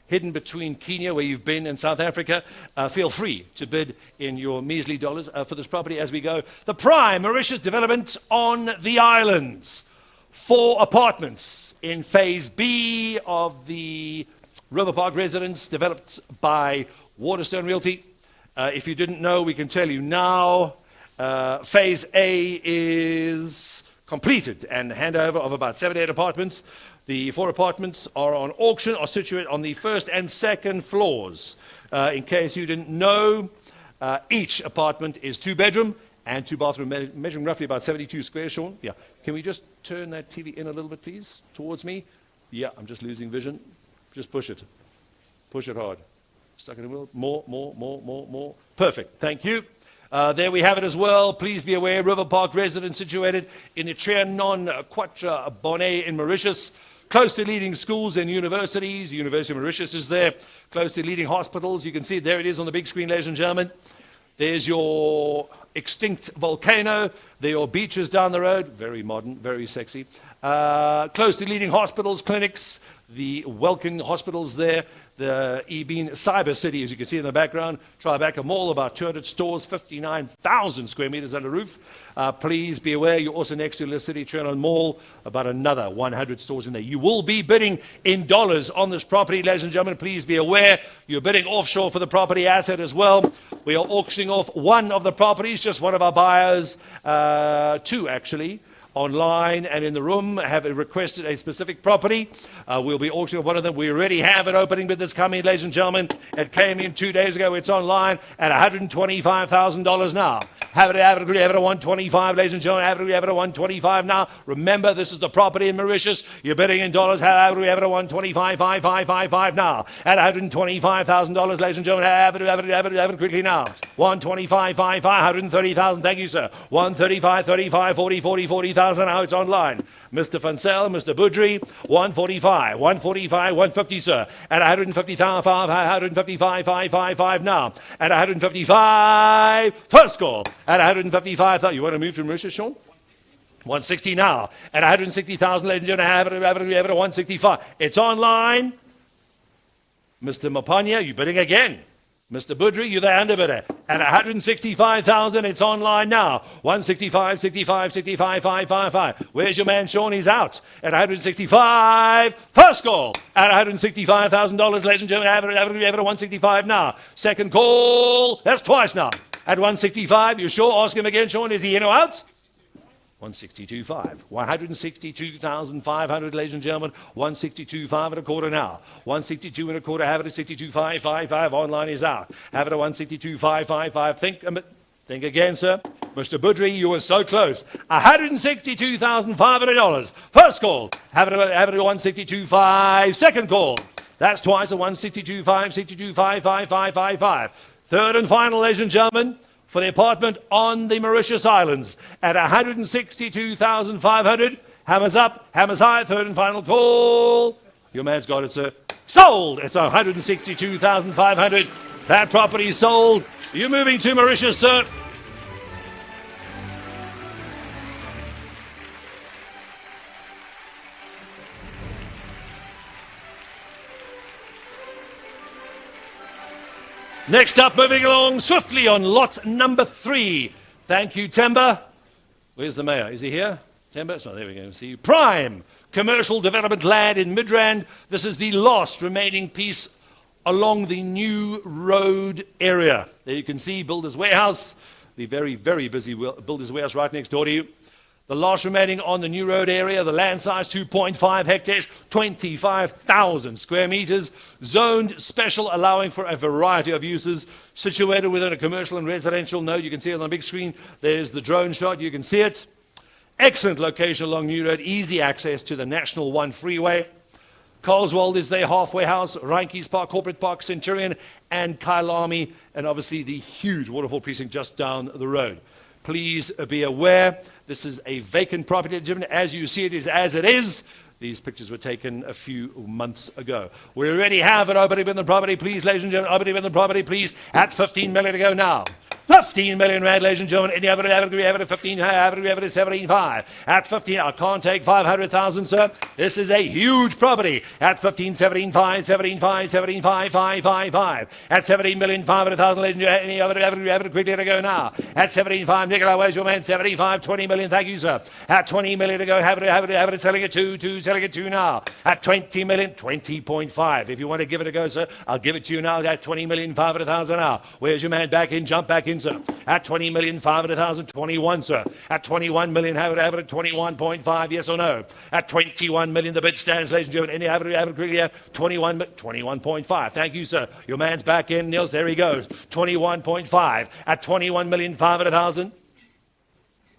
hidden between Kenya, where you've been, and South Africa, feel free to bid in your measly dollars for this property as we go. The prime Mauritius development on the islands. 4 apartments in phase B of the River Park residence developed by Waterstone Realty. If you didn't know, we can tell you now. Phase A is completed and handover of about 78 apartments. The 4 apartments are on auction, are situated on the first and second floors. In case you didn't know, each apartment is 2-bedroom and 2-bathroom, measuring roughly about 72 square, Sean. Yeah. Can we just turn that TV in a little bit, please, towards me? Yeah, I'm just losing vision. Just push it. Push it hard. Stuck in the wheel. More. Perfect. Thank you. There we have it as well. Please be aware, River Park residence situated in the Trianon Quatre Bonnet in Mauritius. Close to leading schools and universities. University of Mauritius is there. Close to leading hospitals. You can see it. There it is on the big screen, ladies and gentlemen. There's your extinct volcano. There are your beaches down the road. Very modern, very sexy. Close to leading hospitals, clinics. The Welkin hospitals there. The Ebeen Cyber City, as you can see in the background. Tribeca Mall, about 200 stores, 59,000 square meters under roof. Please be aware, you're also next to the City Trianon Mall, about another 100 stores in there. You will be bidding in dollars on this property, ladies and gentlemen. Please be aware, you're bidding offshore for the property asset as well. We are auctioning off one of the properties, just one of our buyers, 2 actually, online and in the room have requested a specific property. We'll be auctioning one of them. We already have an opening bid that's coming, ladies and gentlemen. It came in 2 days ago. It's online at $125,000 now. Have it at 125, ladies and gentlemen. Have it at 125 now. Remember, this is the property in Mauritius. You're bidding in dollars. Have it at 125,555 now. At $125,000, ladies and gentlemen. Have it quickly now. 125,555, 130,000. Thank you, sir. 135, 35, 40, 40,000. Now it's online. Mr. Fansel, Mr. Budri, 145, 150, sir. At 155, 555 now. At 155, first call. At 155, you want to move to Mauritius, Sean? 160 now. At 160,000, ladies and gentlemen, have it at 165. It's online. Mr. Mapanya, you're bidding again. Mr. Budri, you're the underbidder. At 165,000, it's online now. 165, 65, 65, 555. Where's your man, Sean? He's out. At 165, first call. At $165,000, ladies and gentlemen, have it at 165 now. Second call. That's twice now. At 165, you sure? Ask him again, Sean. Is he in or out? 162.5. 162,500, ladies and gentlemen. 162.5 and a quarter now. 162 and a quarter. Have it at 62.555. Online is out. Have it at 162.555. Think again, sir. Mr. Budri, you were so close. $162,500. First call. Have it at 162.5. Second call. That's twice at 162.5, 62.55555. Third and final, ladies and gentlemen, for the apartment on the Mauritius Islands at 162,500. Hammers up, hammers high, third and final call. Your man's got it, sir. Sold! It's 162,500. That property is sold. You're moving to Mauritius, sir. Next up, moving along swiftly on lot number 3. Thank you, Temba. Where's the mayor? Is he here? Temba? So there we go. See you. Prime commercial development land in Midrand. This is the last remaining piece along the new road area. There you can see Builders Warehouse, the very, very busy Builders Warehouse right next door to you. The last remaining on the new road area, the land size 2.5 hectares, 25,000 square meters, zoned special, allowing for a variety of uses, situated within a commercial and residential node. You can see it on the big screen. There's the drone shot. You can see it. Excellent location along New Road, easy access to the National 1 freeway. Carlswald is there, Halfway House, Reinke's Park, Corporate Park, Centurion, and Kailami, and obviously the huge waterfall precinct just down the road. Please be aware, this is a vacant property. As you see, it is as it is. These pictures were taken a few months ago. We already have an opening with the property, please, ladies and gentlemen. Opening with the property, please, at 15 million to go now. 15 million rand, ladies and gentlemen. Any other we have it at 15, we have it at 17.5. At 15, I can't take 500,000, sir. This is a huge property. At 15, 17.5, 17.5, 17.5, 5. At 17,500,000, ladies and gentlemen. Any other we have it quickly to go now. At 17.5, Nicola, where's your man? 75, 20 million, thank you, sir. At 20 million to go, have it, selling it 2, selling it 2 now. At 20 million, 20.5. If you want to give it a go, sir, I'll give it to you now at 20,500,000 now. Where's your man? Back in, jump back in, sir. At 20,500,000, 21, sir. At 21 million, have it at 21.5, yes or no? At 21 million, the bid stands, ladies and gentlemen. Any have it quickly at 21.5. Thank you, sir. Your man's back in, Niels. There he goes. 21.5. At 21,500,000.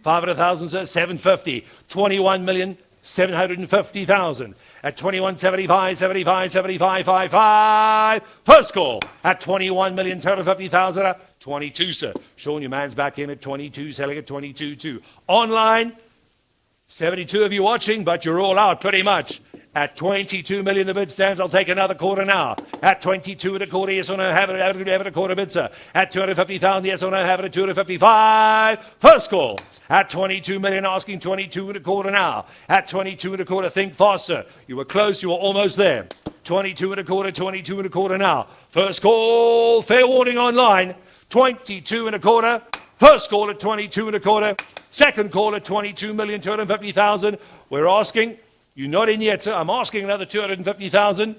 500,000, sir. 750. 21,750,000. At 21.75, 75, 75, 55. First call at 21,750,000. 22, sir. Sean, your man's back in at 22, selling at 22.2. Online, 72 of you watching, but you're all out pretty much. At 22 million, the bid stands. I'll take another quarter now. At 22 and a quarter, yes or no, have it a quarter bid, sir. At 250,000, yes or no, have it at 255. First call. At 22 million, asking 22 and a quarter now. At 22 and a quarter, think fast, sir. You were close, you were almost there. 22 and a quarter now. First call, fair warning online. 22 and a quarter. First call at 22 and a quarter. Second call at 22,250,000. We're asking, you're not in yet, sir. I'm asking another 250,000.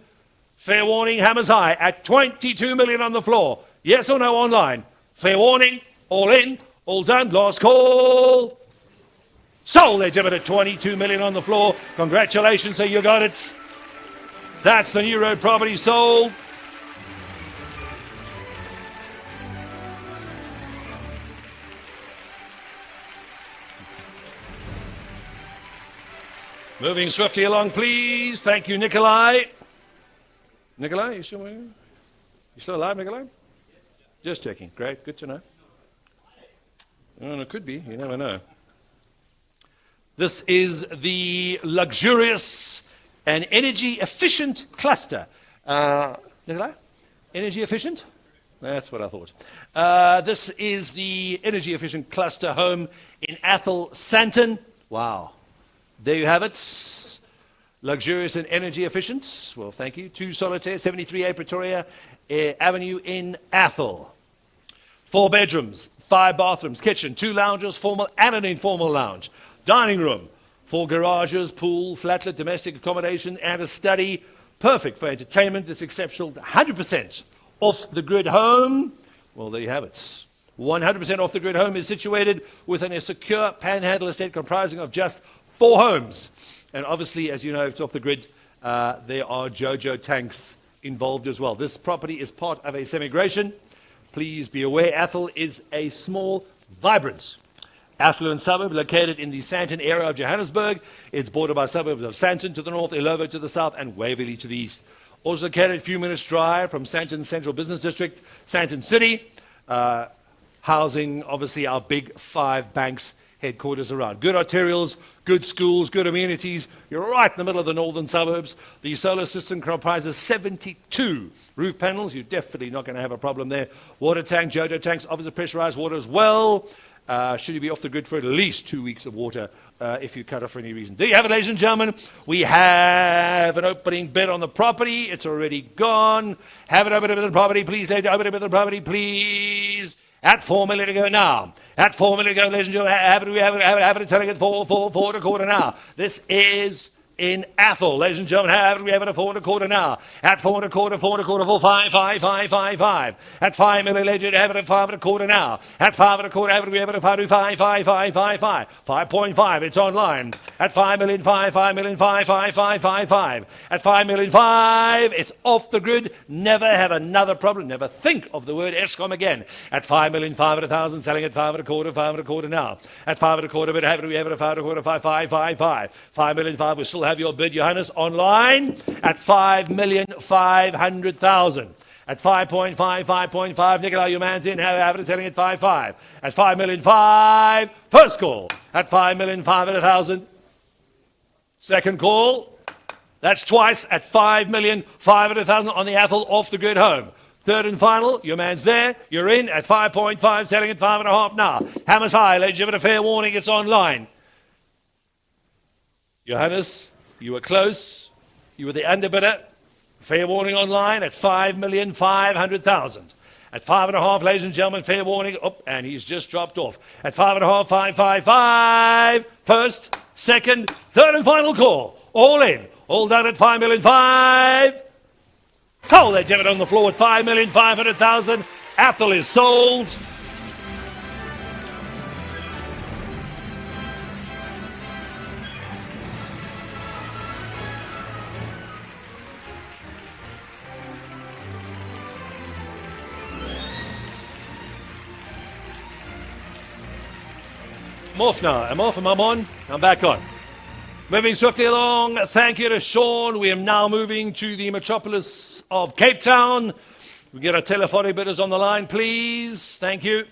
Fair warning, hammers high at 22 million on the floor. Yes or no online? Fair warning, all in, all done. Last call. Sold, they at 22 million on the floor. Congratulations, sir, you got it. That's the New Road property sold. Moving swiftly along, please. Thank you, Nikolai. Nikolai, you still alive, Nikolai? Just checking. Great, good to know. Oh, it could be. You never know. This is the luxurious and energy-efficient cluster. Nikolai? Energy efficient? That's what I thought. This is the energy-efficient cluster home in Athol, Sandton. Wow. There you have it. Luxurious and energy efficient. Well, thank you. 2 Solitaire, 73A Pretoria Avenue in Athol. 4 bedrooms, 5 bathrooms, kitchen, 2 lounges, formal and an informal lounge. Dining room, 4 garages, pool, flatlet, domestic accommodation, and a study. Perfect for entertainment. This exceptional 100% off the grid home. Well, there you have it. 100% off the grid home is situated within a secure panhandle estate comprising of just 4 homes. And obviously, as you know, it's off the grid. There are JoJo tanks involved as well. This property is part of a semigration. Please be aware, Athol is a small, vibrant, affluent suburb located in the Sandton area of Johannesburg. It's bordered by suburbs of Sandton to the north, Illovo to the south, and Waverley to the east. Also located a few minutes drive from Sandton Central Business District, Sandton City, housing obviously our big 5 banks headquarters around. Good arterials, good schools, good amenities. You're right in the middle of the northern suburbs. The solar system comprises 72 roof panels. You're definitely not going to have a problem there. Water tank, JoJo tanks, obviously pressurized water as well. Should you be off the grid for at least 2 weeks of water if you cut off for any reason. There you have it, ladies and gentlemen. We have an opening bid on the property. It's already gone. Have it open the property, please, lady. Open it the property, please. At 4 million to go now. At 4 million to go, ladies and gentlemen. Have it telling it 4 and a quarter now. This is in Athol, ladies and gentlemen. We have it at 4 and a quarter now. At 4 and a quarter, 4 and a quarter, 4, 5. At 5 million, ladies and have it at 5 and a quarter now. At 5 and a quarter, we have it at 5, 5.5. It's online. At 5 million, 5 million, 5. At 5 million, 5. It's off the grid. Never have another problem. Never think of the word Eskom again. At 5 million, 500,000, selling at 5 and a quarter now. At 5 and a quarter, we have it at 5 and a quarter, 5. 5 million, 5. We still have your bid, Johannes, online at 5,500,000. At 5.5, 5.5. Nicola, your man's in. Have it selling at 5.5. At 5 million, 5. First call at 5,500,000. Second call. That's twice at 5,500,000 on the Athol off the grid home. Third and final, your man's there. You're in at 5.5, selling at 5.5 now. Hammers high, ladies and gentlemen, a fair warning, it's online. Johannes, you were close. You were the underbidder. Fair warning online at 5,500,000. At 5.5, ladies and gentlemen, fair warning. Oh, and he's just dropped off. At 5.5, 555. First, second, third and final call. All in. All done at 5,500,000. Sold that gentleman on the floor at 5,500,000. Athol is sold. I'm off now. I'm off and I'm on. I'm back on. Moving swiftly along, thank you to Sean. We are now moving to the metropolis of Cape Town. We get our telephonic bidders on the line, please. Thank you.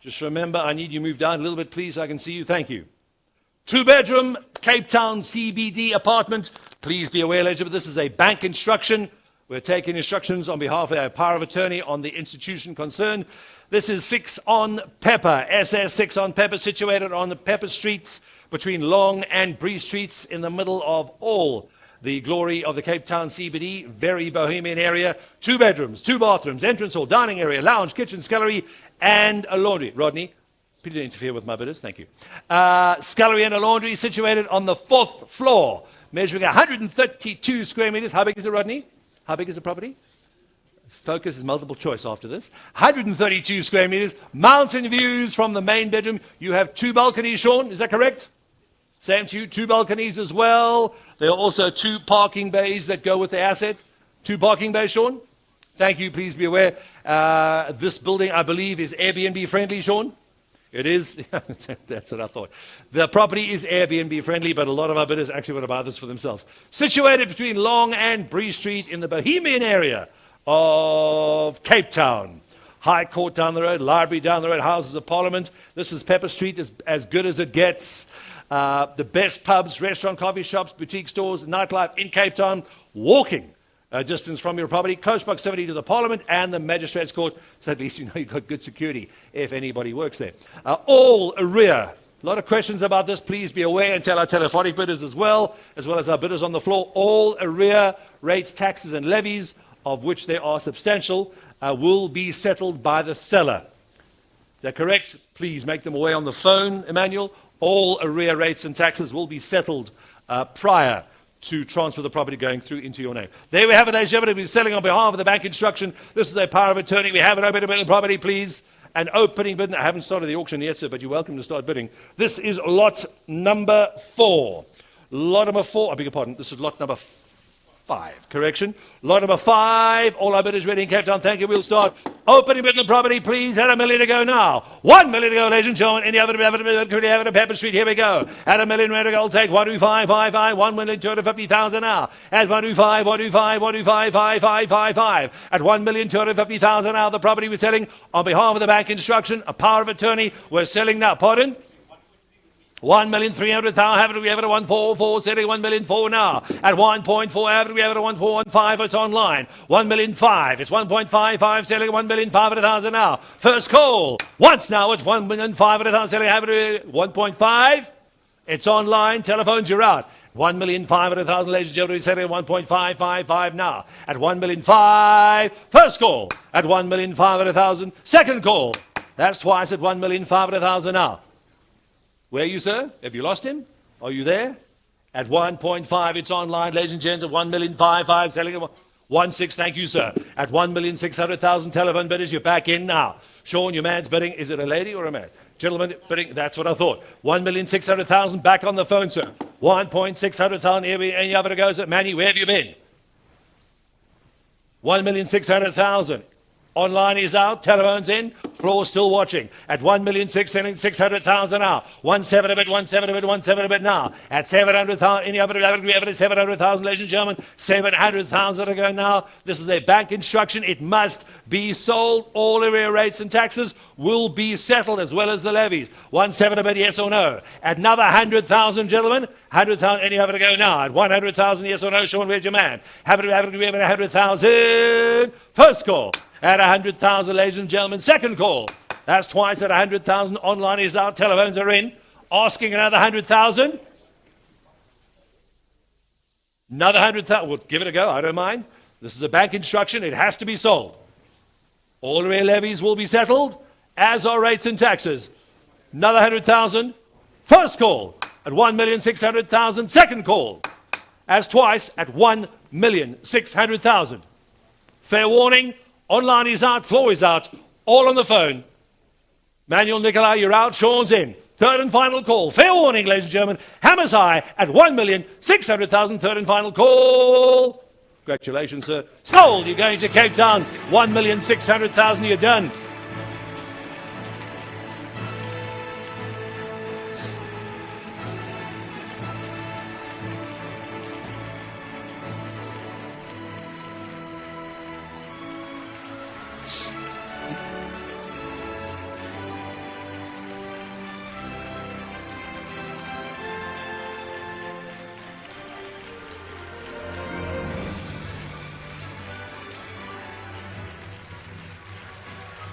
Just remember, I need you moved down a little bit, please, so I can see you. Thank you. 2-bedroom, Cape Town CBD apartment. Please be aware, ladies and gentlemen, this is a bank instruction. We're taking instructions on behalf of our power of attorney on the institution concerned. This is 6 on Pepper, SS 6 on Pepper, situated on the Pepper Streets between Long and Bree Streets in the middle of all the glory of the Cape Town CBD. Very bohemian area. 2 bedrooms, 2 bathrooms, entrance hall, dining area, lounge, kitchen, scullery, and a laundry. Rodney, please don't interfere with my bidders. Thank you. Scullery and a laundry situated on the 4th floor, measuring 132 square meters. How big is it, Rodney? How big is the property? Focus is multiple choice after this. 132 square meters, mountain views from the main bedroom. You have 2 balconies, Sean, is that correct? Same to you, 2 balconies as well. There are also 2 parking bays that go with the asset. 2 parking bays, Sean? Thank you, please be aware. This building, I believe, is Airbnb friendly, Sean? It is. That's what I thought. The property is Airbnb friendly, but a lot of our bidders actually want to buy this for themselves. Situated between Long and Bree Street in the bohemian area of Cape Town. High Court down the road, Library down the road, Houses of Parliament. This is Pepper Street, as good as it gets. The best pubs, restaurant, coffee shops, boutique stores, nightlife in Cape Town. Walking distance from your property, close proximity to the Parliament and the Magistrates Court, so at least you know you've got good security if anybody works there. All arrear. A lot of questions about this. Please be aware and tell our telephonic bidders as well as our bidders on the floor. All arrear rates, taxes and levies, of which there are substantial, will be settled by the seller. Is that correct? Please make them aware on the phone, Emmanuel. All arrear rates and taxes will be settled prior to transfer the property going through into your name. There we have it, ladies and gentlemen. We're selling on behalf of the bank instruction. This is a power of attorney. We have an opening bid on the property, please. An opening bid. I haven't started the auction yet, sir, but you're welcome to start bidding. This is lot number 4. Lot number 4, I beg your pardon. This is lot number 5, correction. Lot number 5, all our bidders ready in Cape Town. Thank you. We'll start opening bid on the property, please. At $1 million to go now. $1 million to go, ladies and gentlemen. Any other could have it at Pepper Street? Here we go. At $1 million to go, I'll take 12555, 1,250,000 now. At 125, 125, 125, 5555. At 1,250,000 now. The property we're selling on behalf of the bank instruction, a power of attorney. We're selling now. Pardon? 1,300,000. Haven't we have it at 144? Selling 1,000,004 now. At 1.4, haven't we have it at 1,415? It's online. 1,005,000. It's 1.55. Selling 1,500,000 now. First call. Once now. It's 1,500,000. Selling haven't we 1.5? It's online. Telephones, you're out. 1,500,000, ladies and gentlemen. Selling at 1.555 now. At 1,500,000. First call. At 1,500,000. Second call. That's twice at 1,500,000 now. Where are you, sir? Have you lost him? Are you there? At 1.5, it's online, ladies and gents, at 1,555,000, selling at 1.6, thank you, sir. At 1,600,000 telephone bidders, you're back in now. Sean, your man's bidding. Is it a lady or a man? Gentlemen bidding, that's what I thought. 1,600,000, back on the phone, sir. 1.600,000, here we, any other goes. Manny, where have you been? 1,600,000. Online is out, telephone's in, floor still watching. At 1,600,000 now. 17 a bit, 17 a bit, 17 a bit now. At 700,000, any other evidence, 700,000, ladies and gentlemen, 700,000 to go now. This is a bank instruction. It must be sold. All area rates and taxes will be settled as well as the levies. 17 a bit, yes or no. At another 100,000, gentlemen, 100,000, any other to go now. At 100,000, yes or no, Sean, where's your man? Have it, 100,000. First call. At 100,000, ladies and gentlemen, second call. That's twice at 100,000. Online is out, telephones are in. Asking another 100,000. Another 100,000. Well, give it a go, I don't mind. This is a bank instruction, it has to be sold. All area levies will be settled, as are rates and taxes. Another 100,000. First call at 1,600,000. Second call as twice at 1,600,000. Fair warning. Online is out, floor is out, all on the phone. Manuel Nicolai, you're out, Sean's in. Third and final call. Fair warning, ladies and gentlemen. Hammers high at 1,600,000. Third and final call. Congratulations, sir. Sold. You're going to Cape Town. 1,600,000. You're done.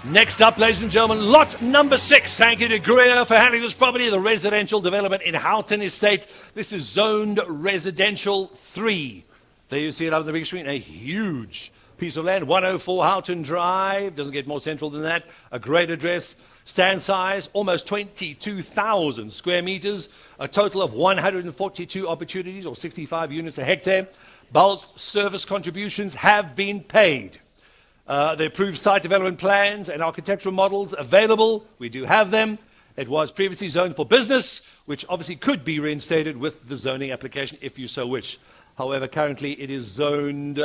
Next up, ladies and gentlemen, lot number 6. Thank you to Greer for handling this property, the residential development in Houghton Estate. This is zoned residential 3. There you see it up on the big screen, a huge piece of land, 104 Houghton Drive. Doesn't get more central than that. A great address. Stand size, almost 22,000 square meters. A total of 142 opportunities, or 65 units a hectare. Bulk service contributions have been paid. The approved site development plans and architectural models available. We do have them. It was previously zoned for business, which obviously could be reinstated with the zoning application if you so wish. However, currently it is zoned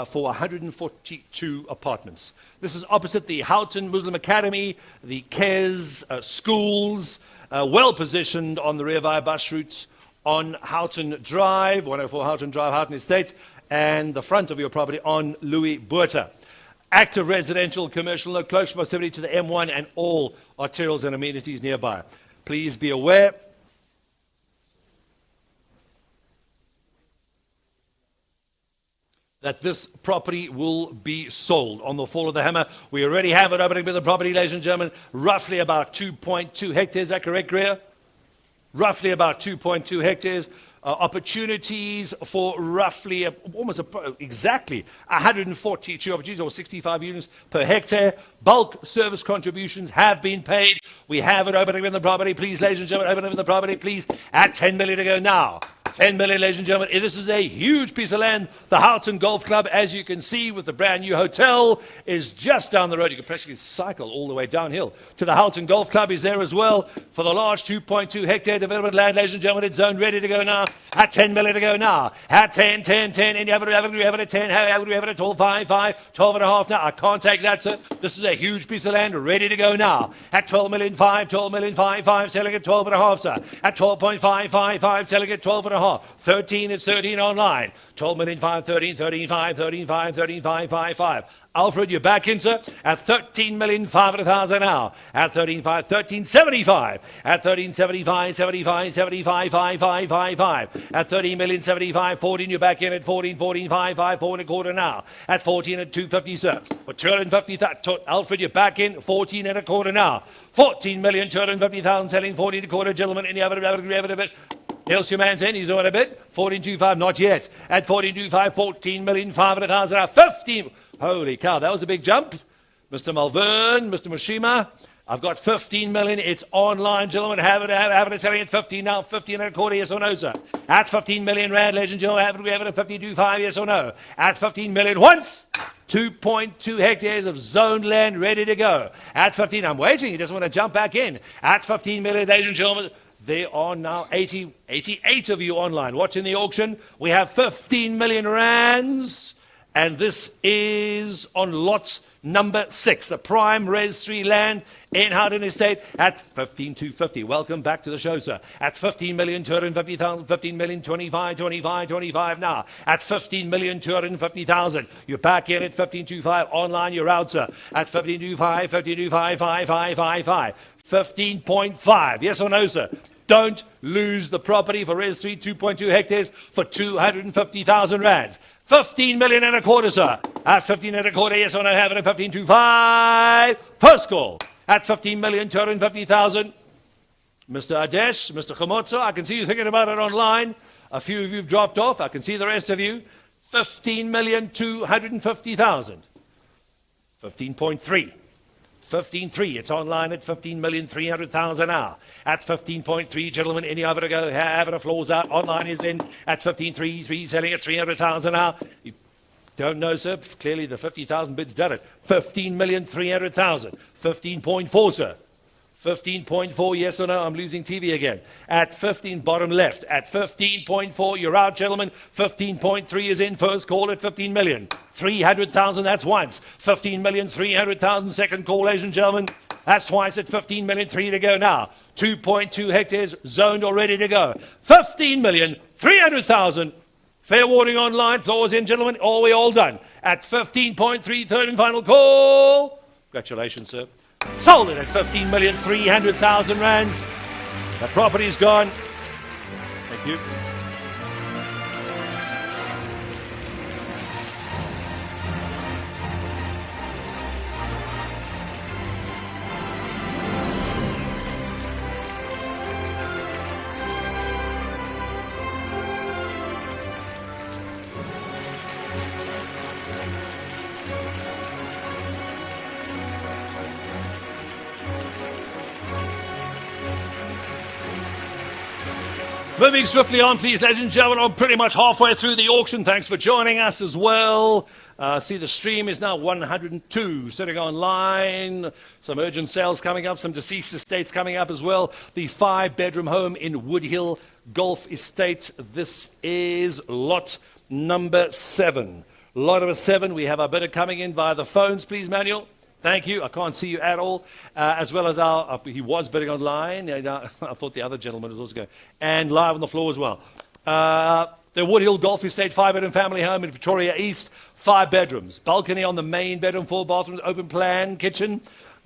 for 142 apartments. This is opposite the Houghton Muslim Academy, the KES schools, well positioned on the rear via bus routes on Houghton Drive, 104 Houghton Drive, Houghton Estate, and the front of your property on Louis Botha. Active residential, commercial, close proximity to the M1 and all arterials and amenities nearby. Please be aware that this property will be sold on the fall of the hammer. We already have it opening with the property, ladies and gentlemen, roughly about 2.2 hectares. Is that correct, Greer? Roughly about 2.2 hectares. Opportunities for roughly, exactly 142 opportunities, or 65 units per hectare. Bulk service contributions have been paid. We have it opening in the property. Please, ladies and gentlemen, open up in the property, please. At 10 million to go now. 10 million, ladies and gentlemen. This is a huge piece of land. The Houghton Golf Club, as you can see, with the brand new hotel, is just down the road. You can practically cycle all the way downhill to the Houghton Golf Club. Is there as well for the large 2.2 hectare development land, ladies and gentlemen. It's zoned, ready to go now. At 10 million to go now. At 10, 10, 10. And you have it at 10. Have it at 12, 5, 5, 12 and a half now. I can't take that, sir. This is a huge piece of land, ready to go now. At 12 million, 5, 12 million, 5, 5, selling at 12 and a half, sir. At 12.5, 5, 5, selling at 12 and a half. 13, it's 13 online. 12 million, 5, 13, 13, 5, 13, 5, 13, 5, 5, 5. Alfred, you're back in, sir, at 13,500,000 now. At 13.5, 13.75. At 13.75, 75, 75, 5, 5, 5, 5. At 13,075,000, 14, you're back in at 14, 14, 5, 5, 4 and a quarter now. At 14 at 250, sir. For 250,000, Alfred, you're back in, 14 and a quarter now. 14,250,000 selling, 14 and a quarter, gentlemen, any other bit. Nels, your man's in, he's on a bit. 14.25, not yet. At 14.25, 14,500,000 now. 15. Holy cow, that was a big jump. Mr. Malvern, Mr. Mushima, I've got 15 million. It's online, gentlemen. Have it selling at 15 now. 15 and a quarter, yes or no, sir? At 15 million rand, ladies and gentlemen, have it at 15.25, yes or no? At 15 million once. 2.2 hectares of zoned land ready to go. At 15, I'm waiting. He doesn't want to jump back in. At 15 million, ladies and gentlemen, there are now 88 of you online watching the auction. We have 15 million rands And this is on lot number 6, the prime Res 3 land in Howden Estate at 15,250. Welcome back to the show, sir. At 15,250,000, 15,025,25 now. At 15,250,000. You're back in at 15,25. Online, you're out, sir. At 15,25, 15,25, 5,555. 15.5. Yes or no, sir? Don't lose the property for Res 3, 2.2 hectares for 250,000 rands. 15 million and a quarter, sir. At 15 and a quarter, yes or no, have it at 15.25. First call at 15,250,000. Mr. Adesh, Mr. Khomotso, I can see you thinking about it online. A few of you have dropped off. I can see the rest of you. 15,250,000. 15.3. 15.3. It's online at 15,300,000 now. At 15.3, gentlemen, any other to go? Having a floors out. Online is in at 15.3. 3 selling at 300,000 now. You don't know, sir? Clearly the 50,000 bids done it. 15,300,000. 15.4, sir. 15.4, yes or no? I'm losing TV again. At 15, bottom left. At 15.4, you're out, gentlemen. 15.3 is in. First call at 15 million. 300,000, that's once. 15,300,000, second call, ladies and gentlemen. That's twice at 15 million. 3 to go now. 2.2 hectares zoned or ready to go. 15,300,000. Fair warning online. Floors in, gentlemen. We all done. At 15.3, third and final call. Congratulations, sir. Sold it at 15,300,000 rands. The property's gone. Thank you. Moving swiftly on, please, ladies and gentlemen. I'm pretty much halfway through the auction. Thanks for joining us as well. See, the stream is now 102 sitting online. Some urgent sales coming up, some deceased estates coming up as well. The 5-bedroom home in Woodhill Golf Estate. This is lot number 7. Lot number 7. We have our bidder coming in via the phones, please, Manuel. Thank you. I can't see you at all. As well as he was bidding online. I thought the other gentleman was also going. And live on the floor as well. The Woodhill Golf Estate 5-bedroom family home in Pretoria East. 5 bedrooms. Balcony on the main bedroom, 4 bathrooms, open plan kitchen.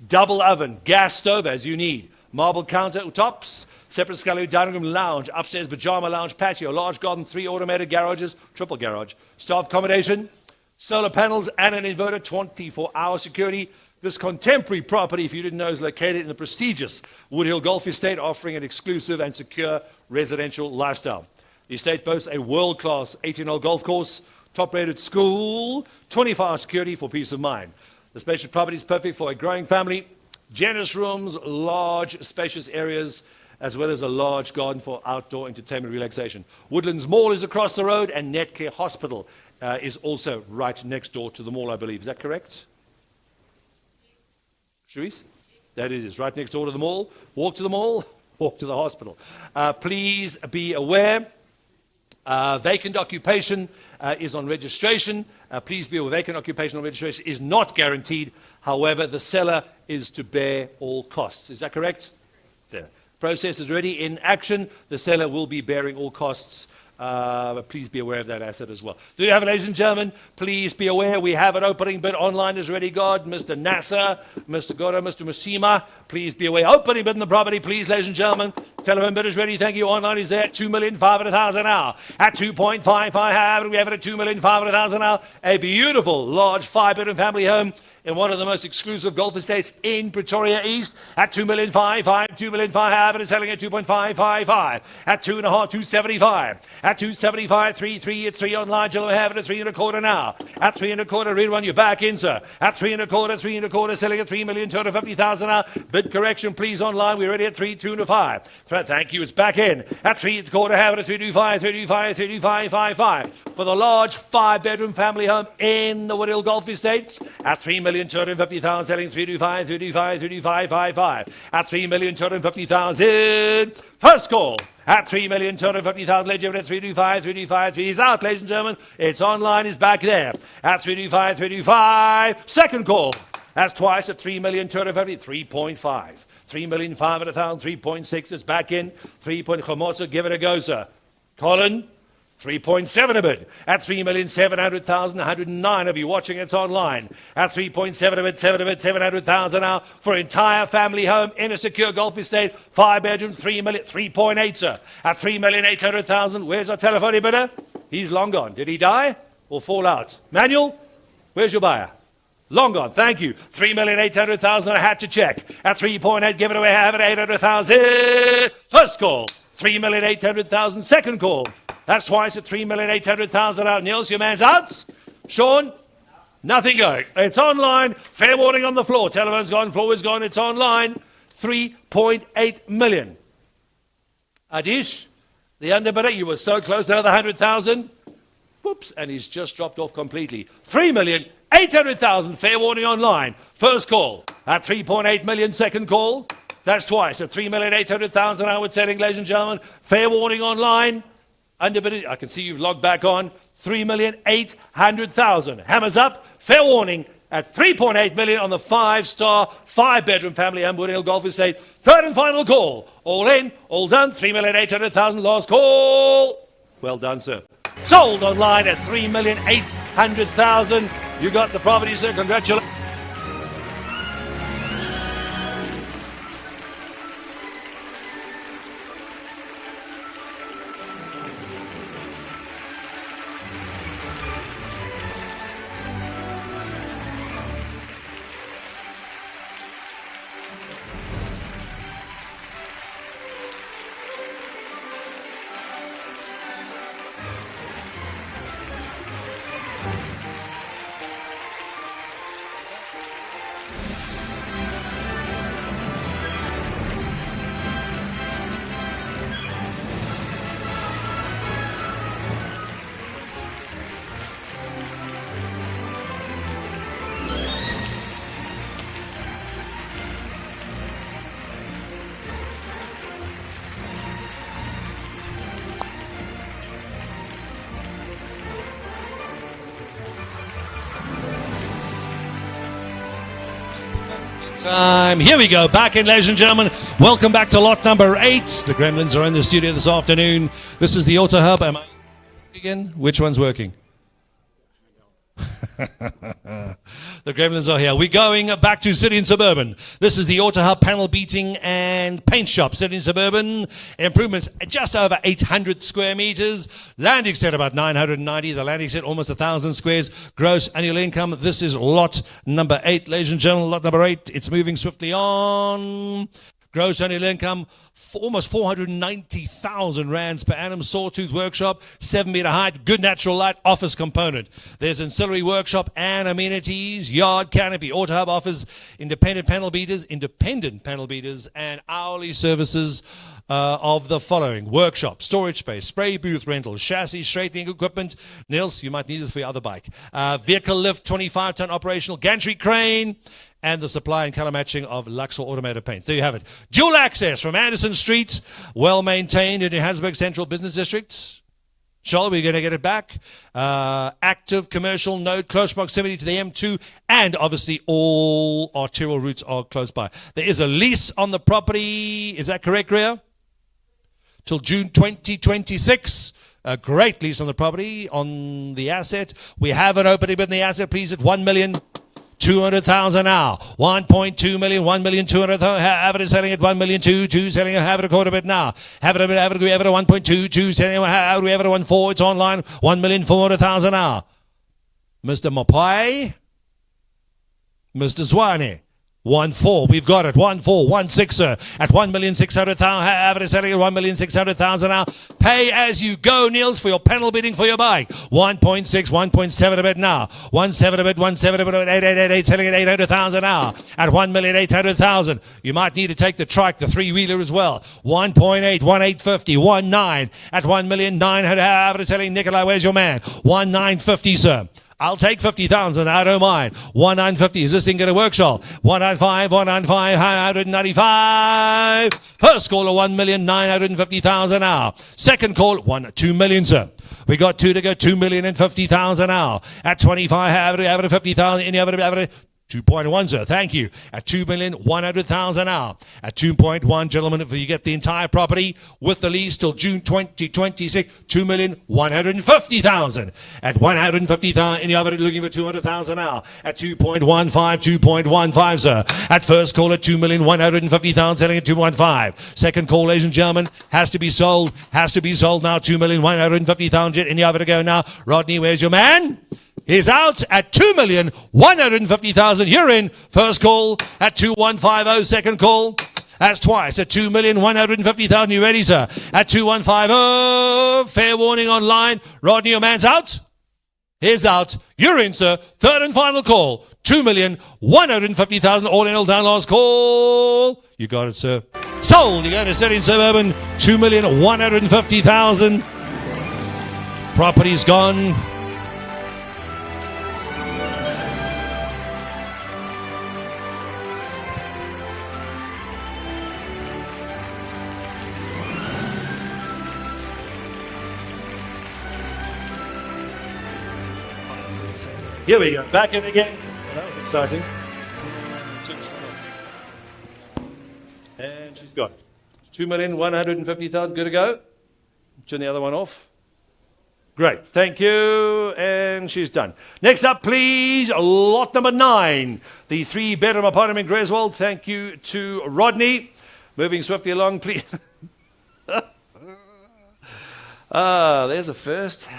Double oven, gas stove as you need. Marble countertops. Separate scullery, dining room, lounge. Upstairs pajama lounge, patio. Large garden, 3 automated garages. Triple garage. Staff accommodation. Solar panels and an inverter, 24-hour security. This contemporary property, if you didn't know, is located in the prestigious Woodhill Golf Estate, offering an exclusive and secure residential lifestyle. The estate boasts a world-class 18-hole golf course, top-rated school, 24-hour security for peace of mind. The spacious property is perfect for a growing family, generous rooms, large, spacious areas, as well as a large garden for outdoor entertainment relaxation. Woodlands Mall is across the road, and Netcare Hospital is also right next door to the mall, I believe. Is that correct? Sharice? That it is, right next door to the mall. Walk to the mall, walk to the hospital. Please be aware, vacant occupation is on registration. Please be aware, vacant occupation on registration is not guaranteed. However, the seller is to bear all costs. Is that correct? The process is already in action. The seller will be bearing all costs. But please be aware of that asset as well. Do you have it, ladies and gentlemen? Please be aware we have an opening bid online is ready, God. Mr. Nasser, Mr. Gora, Mr. Musima, please be aware. Opening bid in the property, please, ladies and gentlemen. Telephone bid is ready. Thank you. Online is there at 2,500,000 now. At 2.55, we have it at 2,500,000 now. A beautiful, large 5-bedroom family home in one of the most exclusive golf estates in Pretoria East at 2,555,000, 2,500,000, and it's selling at 2.555. At 2.5, 275. At 275, 3 at 3 online, gentlemen, have it at 3.25 now. At 3.25, read one, you're back in, sir. At 3.25, selling at 3,250,000 now. Bid correction, please, online. We're ready at 3, 2 to 5. Thank you. It's back in. At 3.25, have it at 325. For the large 5-bedroom family home in the Woodhill Golf Estate. At 3,250,000, selling 325. At 3,250,000. First call. At 3,250,000, legend at 325. He's out, ladies and gentlemen. It's online, he's back there. At 325. Second call. That's twice at 3,250,000, 3.5. 3,500,000, 3.6 is back in. 3. Khomotso, give it a go, sir. Colin, 3.7 a bid. At 3,700,000, 109 of you watching, it's online. At 3.7 a bid, 700,000 now for entire family home in a secure golf estate, 5-bedroom, 3.8, sir. At 3,800,000, where's our telephone bidder? He's long gone. Did he die or fall out? Manuel, where's your buyer? Long gone, thank you. 3,800,000, I had to check. At 3.8, give it away, have it, 800,000. First call, 3,800,000. Second call, that's twice at 3,800,000 out. Niels, your man's out. Sean, nothing going. It's online. Fair warning on the floor. Telephone's gone, floor is gone, it's online. 3.8 million. Adish, the underbidder, you were so close to another 100,000. Whoops, and he's just dropped off completely. 3,800,000, fair warning online. First call at 3.8 million, second call. That's twice at 3,800,000 outward selling, ladies and gentlemen. Fair warning online. Underbid, I can see you've logged back on. 3,800,000. Hammers up. Fair warning at 3.8 million on the 5-star, 5-bedroom family home, Woodhill Golf Estate. Third and final call. All in, all done. 3,800,000. Last call. Well done, sir. Sold online at 3,800,000. You got the property, sir. Congratulations. Time. Here we go. Back in, ladies and gentlemen. Welcome back to lot number 8. The Gremlins are in the studio this afternoon. This is the Auto Hub. Am I again? Which one's working? The Gremlins are here. We're going back to City and Suburban. This is the Auto Hub panel beating and paint shop. City and Suburban. Improvements just over 800 square meters. Landing set about 990. The landing set almost 1,000 squares. Gross annual income. This is lot number 8. Ladies and gentlemen, lot number 8. It's moving swiftly on. Gross annual income, almost 490,000 rands per annum. Sawtooth workshop, 7-meter height, good natural light, office component. There's ancillary workshop and amenities, yard canopy. Auto Hub offers independent panel beaters, and hourly services of the following: workshop, storage space, spray booth rental, chassis straightening equipment. Nils, you might need this for your other bike. Vehicle lift, 25-ton operational gantry crane, and the supply and color matching of Luxor automated paints. There you have it. Dual access from Anderson Street, well maintained in Johannesburg Central Business District. Charles, we're going to get it back. Active commercial node, close proximity to the M2, and obviously all arterial routes are close by. There is a lease on the property. Is that correct, Rhea? Till June 2026. A great lease on the property, on the asset. We have an opening bid in the asset, please, at 1,200,000 now. 1.2 million, 1,200,000. Have it selling at 1,200,000. Selling, have it a quarter bit now. Have it a 1.22. Selling, how do we have it a 1.4? It's online. 1,400,000 now. Mr. Mopai, Mr. Zwane, 1-4, we've got it. 1-4, 1-6, sir. At 1,600,000, average selling at 1,600,000 now. Pay as you go, Niels, for your panel bidding for your bike. 1.6, 1.7 a bit now. 1.7 a bit, 1.7 a bit, 888, selling at 800,000 now. At 1,800,000. You might need to take the trike, the three-wheeler as well. 1.8, 1.850, 1.9. At 1,900,000, average selling. Nikolai, where's your man? 1.950, sir. I'll take 50,000. I don't mind. 1,950. Is this thing going to work, Shaw? 195, 195, 195. First caller, 1,950,000 now. Second call, 2 million, sir. We got two to go, 2,050,000 now. At 25, average 50,000. Any other average? 2.1, sir. Thank you. At 2,100,000 now. At 2.1, gentlemen, if you get the entire property with the lease till June 2026, 2,150,000. At 150,000, any other looking for 200,000 now. At 2.15, sir. At first call at 2,150,000, selling at 2.15. Second call, ladies and gentlemen, has to be sold. Has to be sold now. 2,150,000. Any other to go now. Rodney, where's your man? He's out at 2,150,000. You're in. First call at 2,150. Second call. That's twice at 2,150,000. You ready, sir? At 2,150. Fair warning online. Rodney, your man's out. He's out. You're in, sir. Third and final call. 2,150,000. All in, all down. Last call. You got it, sir. Sold. You're going to sit in Suburban. 2,150,000. Property's gone. Here we go, back in again. Well, that was exciting. And she's got 2,150,000, good to go. Turn the other one off. Great, thank you. And she's done. Next up, please, lot number 9. The 3-bedroom apartment in Greswold. Thank you to Rodney. Moving swiftly along, please. There's a first.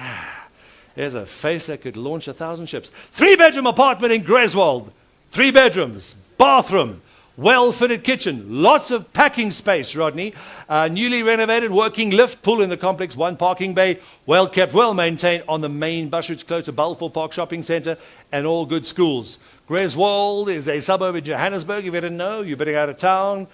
There's a face that could launch 1,000 ships. 3-bedroom apartment in Greswold. 3 bedrooms, bathroom, well-fitted kitchen, lots of packing space, Rodney. Newly renovated, working lift, pool in the complex, 1 parking bay, well-kept, well-maintained on the main bus routes close to Balfour Park Shopping Centre and all good schools. Greswold is a suburb of Johannesburg, if you didn't know. You're bidding out of town.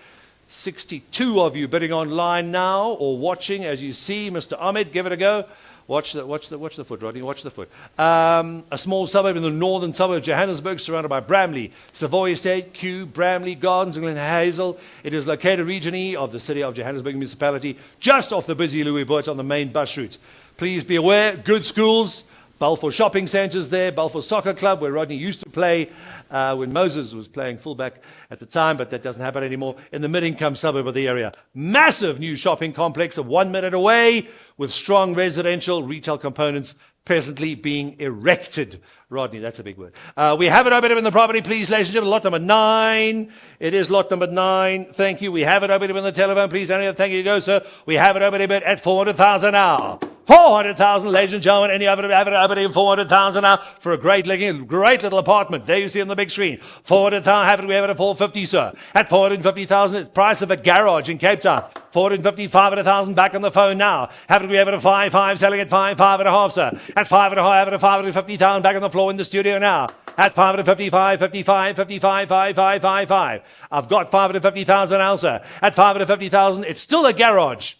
62 of you bidding online now or watching as you see. Mr. Ahmed, give it a go. Watch the foot, Rodney, watch the foot. A small suburb in the northern suburb of Johannesburg, surrounded by Bramley, Savoy Estate, Kew, Bramley Gardens, and Glen Hazel. It is located Region E of the City of Johannesburg Municipality, just off the busy Louis Burt on the main bus route. Please be aware, good schools, Balfour Shopping Centres there, Balfour Soccer Club, where Rodney used to play when Moses was playing fullback at the time, but that doesn't happen anymore, in the mid-income suburb of the area. Massive new shopping complex of 1 minute away, with strong residential retail components presently being erected. Rodney, that's a big word. We have it open in the property, please, ladies and gentlemen. Lot number 9. It is lot number 9. Thank you. We have it open in the telephone, please. Thank you, go, sir. We have it open at 400,000 now. 400,000, ladies and gentlemen. Any other opening 400,000 now for a great little apartment. There you see on the big screen. 400,000. We have it at 450, sir. At 450,000, price of a garage in Cape Town. 450, 500,000 back on the phone now. We have it at 5.5, selling at 5.5, sir. At 5.5, have it at 550,000 back on the floor in the studio now. At 555, 55, 55, 55, 55. I've got 550,000 now, sir. At 550,000, it's still a garage.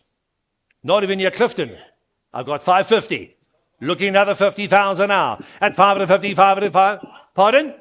Not even near Clifton. I've got 550. Looking another 50,000 now. At 550, 555. Pardon?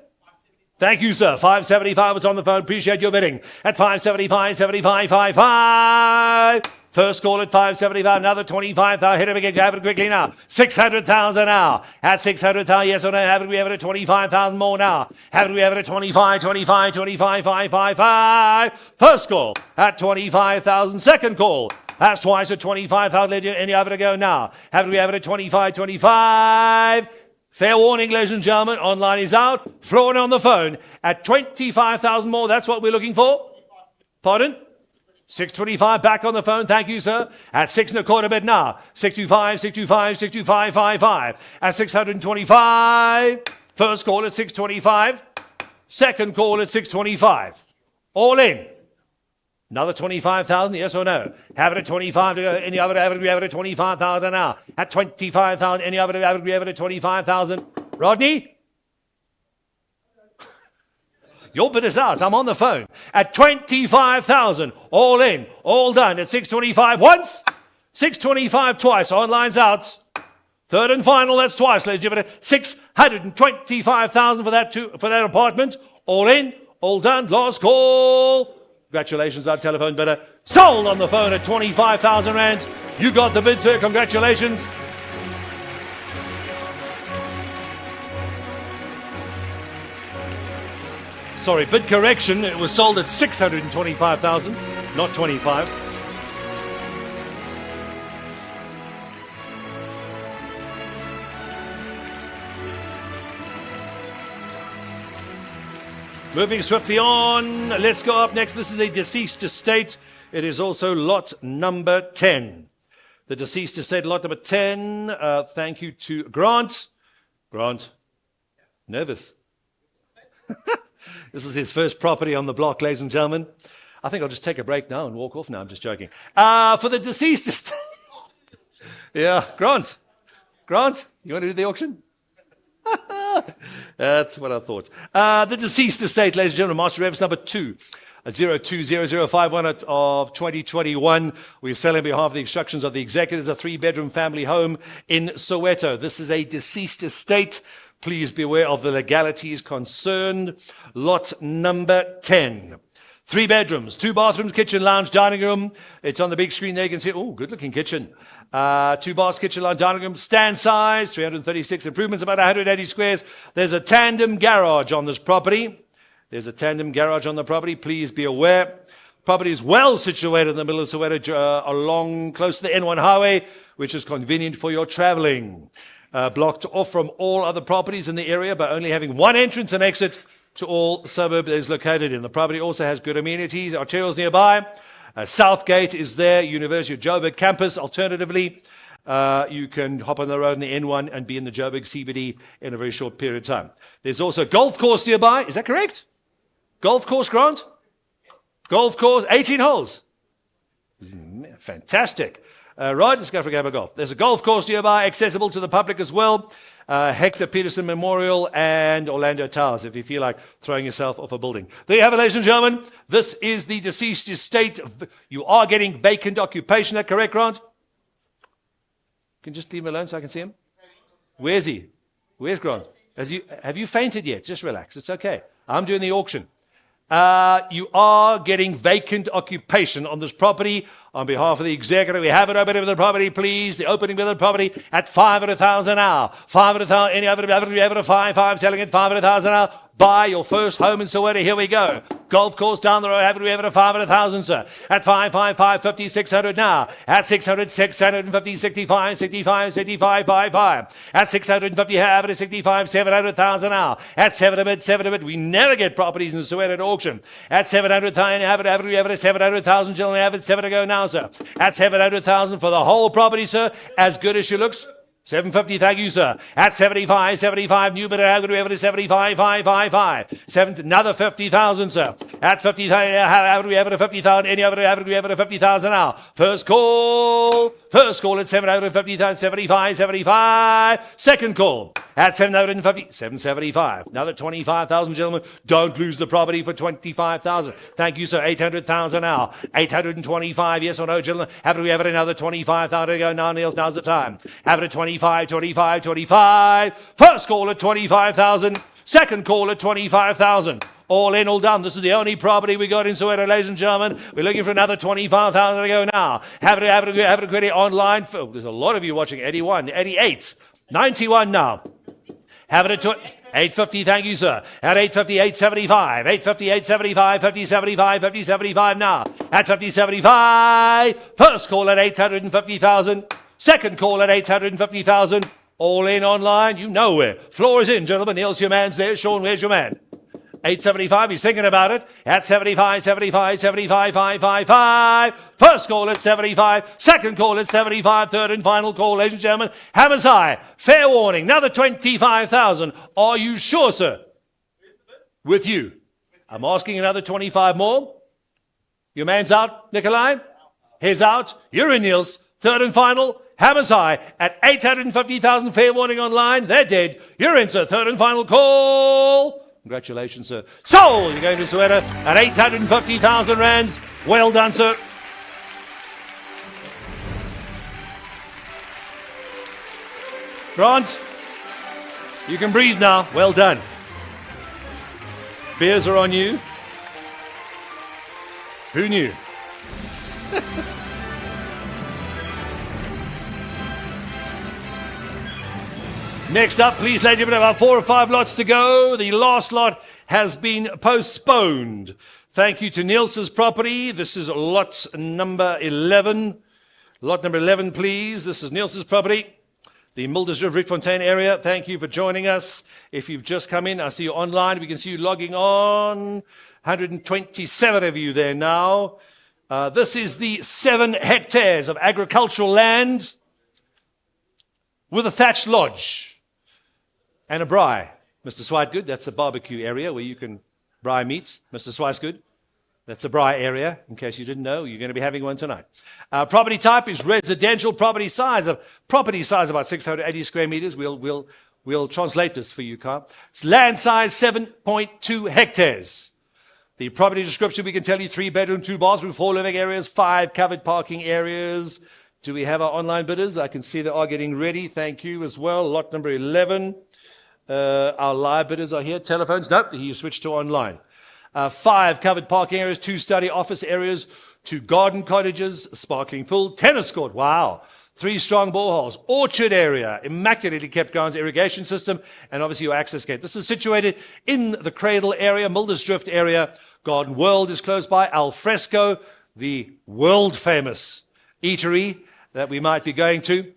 Thank you, sir. 575 was on the phone. Appreciate your bidding. At 575, 75, 55. First call at 575, another 25,000. Hit him again. Have it quickly now. 600,000 now. At 600,000, yes or no? Have it. We have it at 25,000 more now. Have it. We have it at 25, 25, 25, 5, 5, 5. First call at 25,000. Second call. That's twice at 25,000. Any other to go now? Have it. We have it at 25, 25. Fair warning, ladies and gentlemen. Online is out. Floor on the phone at 25,000 more. That's what we're looking for. Pardon? 625 back on the phone. Thank you, sir. At 6.25 bid now. 625, 625, 625, 55. At 625. First call at 625. Second call at 625. All in. Another 25,000, yes or no? Have it at 25 to go. Any other average, we have it at 25,000 now. At 25,000, any other average, we have it at 25,000. Rodney? Your bid is out. I'm on the phone. At 25,000, all in, all done. At 625 once, 625 twice. Online's out. Third and final, that's twice, ladies and gentlemen. 625,000 for that apartment. All in, all done. Last call. Congratulations, our telephone bidder. Sold on the phone at 25,000 rands. You got the bid, sir. Congratulations. Sorry, bid correction. It was sold at 625,000, not 25. Moving swiftly on, let's go up next. This is a deceased estate. It is also lot number 10. The deceased estate, lot number 10. Thank you to Grant. Grant, nervous. This is his first property on the block, ladies and gentlemen. I think I'll just take a break now and walk off now. I'm just joking. For the deceased estate. Yeah, Grant, you want to do the auction? That's what I thought. The deceased estate, ladies and gentlemen, master reference number 2, 020051 of 2021. We're selling on behalf of the instructions of the executors a 3-bedroom family home in Soweto. This is a deceased estate. Please be aware of the legalities concerned. Lot number 10. 3 bedrooms, 2 bathrooms, kitchen, lounge, dining room. It's on the big screen there. You can see, oh, good looking kitchen. 2 baths, kitchen, lounge, dining room, stand size, 336 improvements, about 180 squares. There's a tandem garage on this property. There's a tandem garage on the property. Please be aware. Property is well situated in the middle of Soweto, close to the N1 highway, which is convenient for your traveling. Blocked off from all other properties in the area by only having one entrance and exit to all the suburb is located in. The property also has good amenities, arterials nearby. Southgate is there, University of Joburg campus. Alternatively, you can hop on the road in the N1 and be in the Joburg CBD in a very short period of time. There's also a golf course nearby. Is that correct? Golf course, Grant? Golf course, 18 holes. Fantastic. Right, let's go for a game of golf. There's a golf course nearby, accessible to the public as well. Hector Peterson Memorial and Orlando Towers, if you feel like throwing yourself off a building. There you have it, ladies and gentlemen. This is the deceased estate. You are getting vacant occupation. Is that correct, Grant? Can you just leave him alone so I can see him? Where's he? Where's Grant? Have you fainted yet? Just relax. It's okay. I'm doing the auction. You are getting vacant occupation on this property. On behalf of the executive, we have it open with the property, please. The opening with the property at 500,000 now. 500,000, any other, we have it at 5, selling it 500,000 now. Buy your first home in Soweto. Here we go. Golf course down the road. We have it at 500,000, sir. At 5, 50, 600 now. At 600, 650, 65, 65, 65, 55. At 650, have it at 65, 700,000 now. At 700, we never get properties in Soweto at auction. At 700,000, have it at 700,000, gentlemen. Have it 7 to go now, sir. At 700,000 for the whole property, sir. As good as she looks. 750, thank you, sir. At 75, new bidder, how could we have it at 75, 5. Another 50,000, sir. At 50,000, how do we have it at 50,000? Any other, how do we have it at 50,000 now? First call at 750,000, 75. Second call at 750, 775. Another 25,000, gentlemen. Don't lose the property for 25,000. Thank you, sir. 800,000 now. 825, yes or no, gentlemen? How do we have it another 25,000 to go now, Niels? Now's the time. Have it at 25. First call at 25,000. Second call at 25,000. All in, all done. This is the only property we got in Soweto, ladies and gentlemen. We're looking for another 25,000 to go now. Have it quickly online. There's a lot of you watching. 81, 88, 91 now. Have it at 850, thank you, sir. At 850, 875. 850, 875, 50, 75, 50, 75 now. At 50, 75. First call at 850,000. Second call at 850,000. All in online. You know where. Floor is in, gentlemen. Niels, your man's there. Sean, where's your man? 875, he's thinking about it. At 75, 555. First call at 75. Second call at 75. Third and final call, ladies and gentlemen. Hammers high. Fair warning. Another 25,000. Are you sure, sir? With you. I'm asking another 25 more. Your man's out, Nikolai. His out. You're in, Niels. Third and final. Hammers high at 850,000. Fair warning online. They're dead. You're in, sir. Third and final call. Congratulations, sir. Sold. You're going to Soweto at 850,000 rands. Well done, sir. Grant, you can breathe now. Well done. Beers are on you. Who knew? Next up, please, ladies and gentlemen, about 4 or 5 lots to go. The last lot has been postponed. Thank you to Niels's property. This is lot number 11. Lot number 11, please. This is Niels's property. The Mildersdrift Rietfontein area. Thank you for joining us. If you've just come in, I see you online. We can see you logging on. 127 of you there now. This is the 7 hectares of agricultural land with a thatched lodge and a braai. Mr. Swidegood, that's a barbecue area where you can braai meat. Mr. Swidegood, that's a braai area. In case you didn't know, you're going to be having one tonight. Property type is residential. Property size about 680 square meters. We'll translate this for you, Carl. It's land size 7.2 hectares. The property description, we can tell you 3 bedroom, 2 bathroom, 4 living areas, 5 covered parking areas. Do we have our online bidders? I can see they are getting ready. Thank you as well. Lot number 11. Our live bidders are here. Telephones? Nope, he switched to online. 5 covered parking areas, 2 study office areas, 2 garden cottages, sparkling pool, tennis court. Wow. 3 strong boreholes, orchard area, immaculately kept grounds, irrigation system, and obviously your access gate. This is situated in the Cradle area, Mildersdrift area. Garden World is close by. Al Fresco, the world-famous eatery that we might be going to.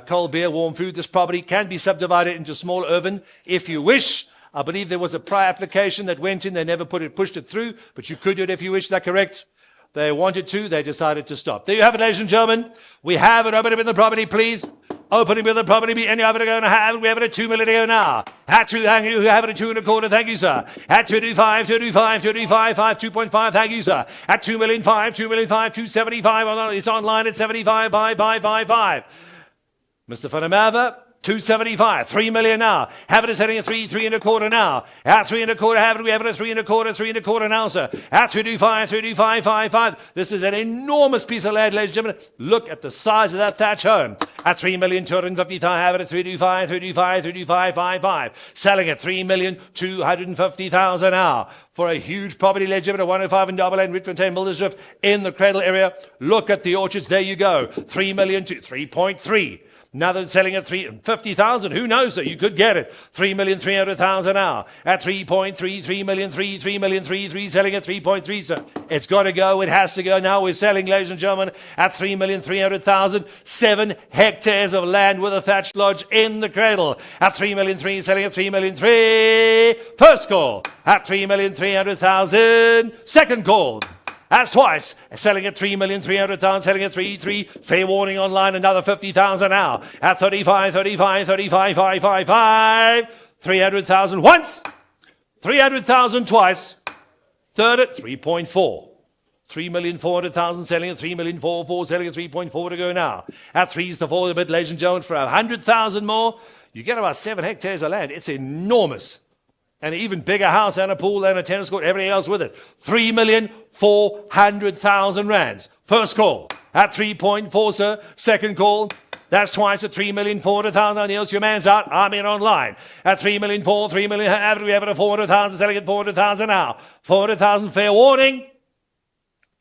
Cold beer, warm food. This property can be subdivided into small urban if you wish. I believe there was a prior application that went in. They never pushed it through, but you could do it if you wish. Is that correct? They wanted to. They decided to stop. There you have it, ladies and gentlemen. We have it. Open up in the property, please. Opening with the property, and you have it going to have. We have it at 2 million to go now. At 2, thank you. Have it at 2 1/4. Thank you, sir. At 225, 225, 225, 5, 2.5. Thank you, sir. At 2 million 5, 2 million 5, 275. It's online at 75, 5. Mr. Van der Merwe, 275, 3 million now. Have it is heading at 3 1/4 now. At 3 1/4, have it. We have it at 3 1/4, 3 1/4 now, sir. At 325, 5. This is an enormous piece of land, ladies and gentlemen. Look at the size of that thatch home. At 3,250,000, have it at 325, 5. Selling at 3,250,000 now. For a huge property, ladies and gentlemen, at 105 in Double Lane, Rietfontein, Mildersdrift, in the Cradle area. Look at the orchards. There you go. 3 million to 3.3. Now they're selling at 350,000. Who knows, sir? You could get it. 3,300,000 now. At 3.3, 3,000,003, selling at 3.3, sir. It's got to go. It has to go. Now we're selling, ladies and gentlemen, at 3,300,000. 7 hectares of land with a thatched lodge in the Cradle. At 3,300,000, selling at 3,300,000. First call at 3,300,000. Second call. That's twice. Selling at 3,300,000, selling at 3.3. Fair warning online, another 50,000 now. At 35, 5. 300,000 once. 300,000 twice. Third at 3.4. 3,400,000, selling at 3,444, selling at 3.4 to go now. At 3's the 4 a bit, ladies and gentlemen, for 100,000 more. You get about 7 hectares of land. It's enormous. And an even bigger house and a pool and a tennis court, everything else with it. 3,400,000 rands. First call at 3.4, sir. Second call, that's twice at 3,400,000. Niels, your man's out. I'm in online. At 3,400,000, 3 million. We have it at 400,000, selling at 400,000 now. 400,000, fair warning.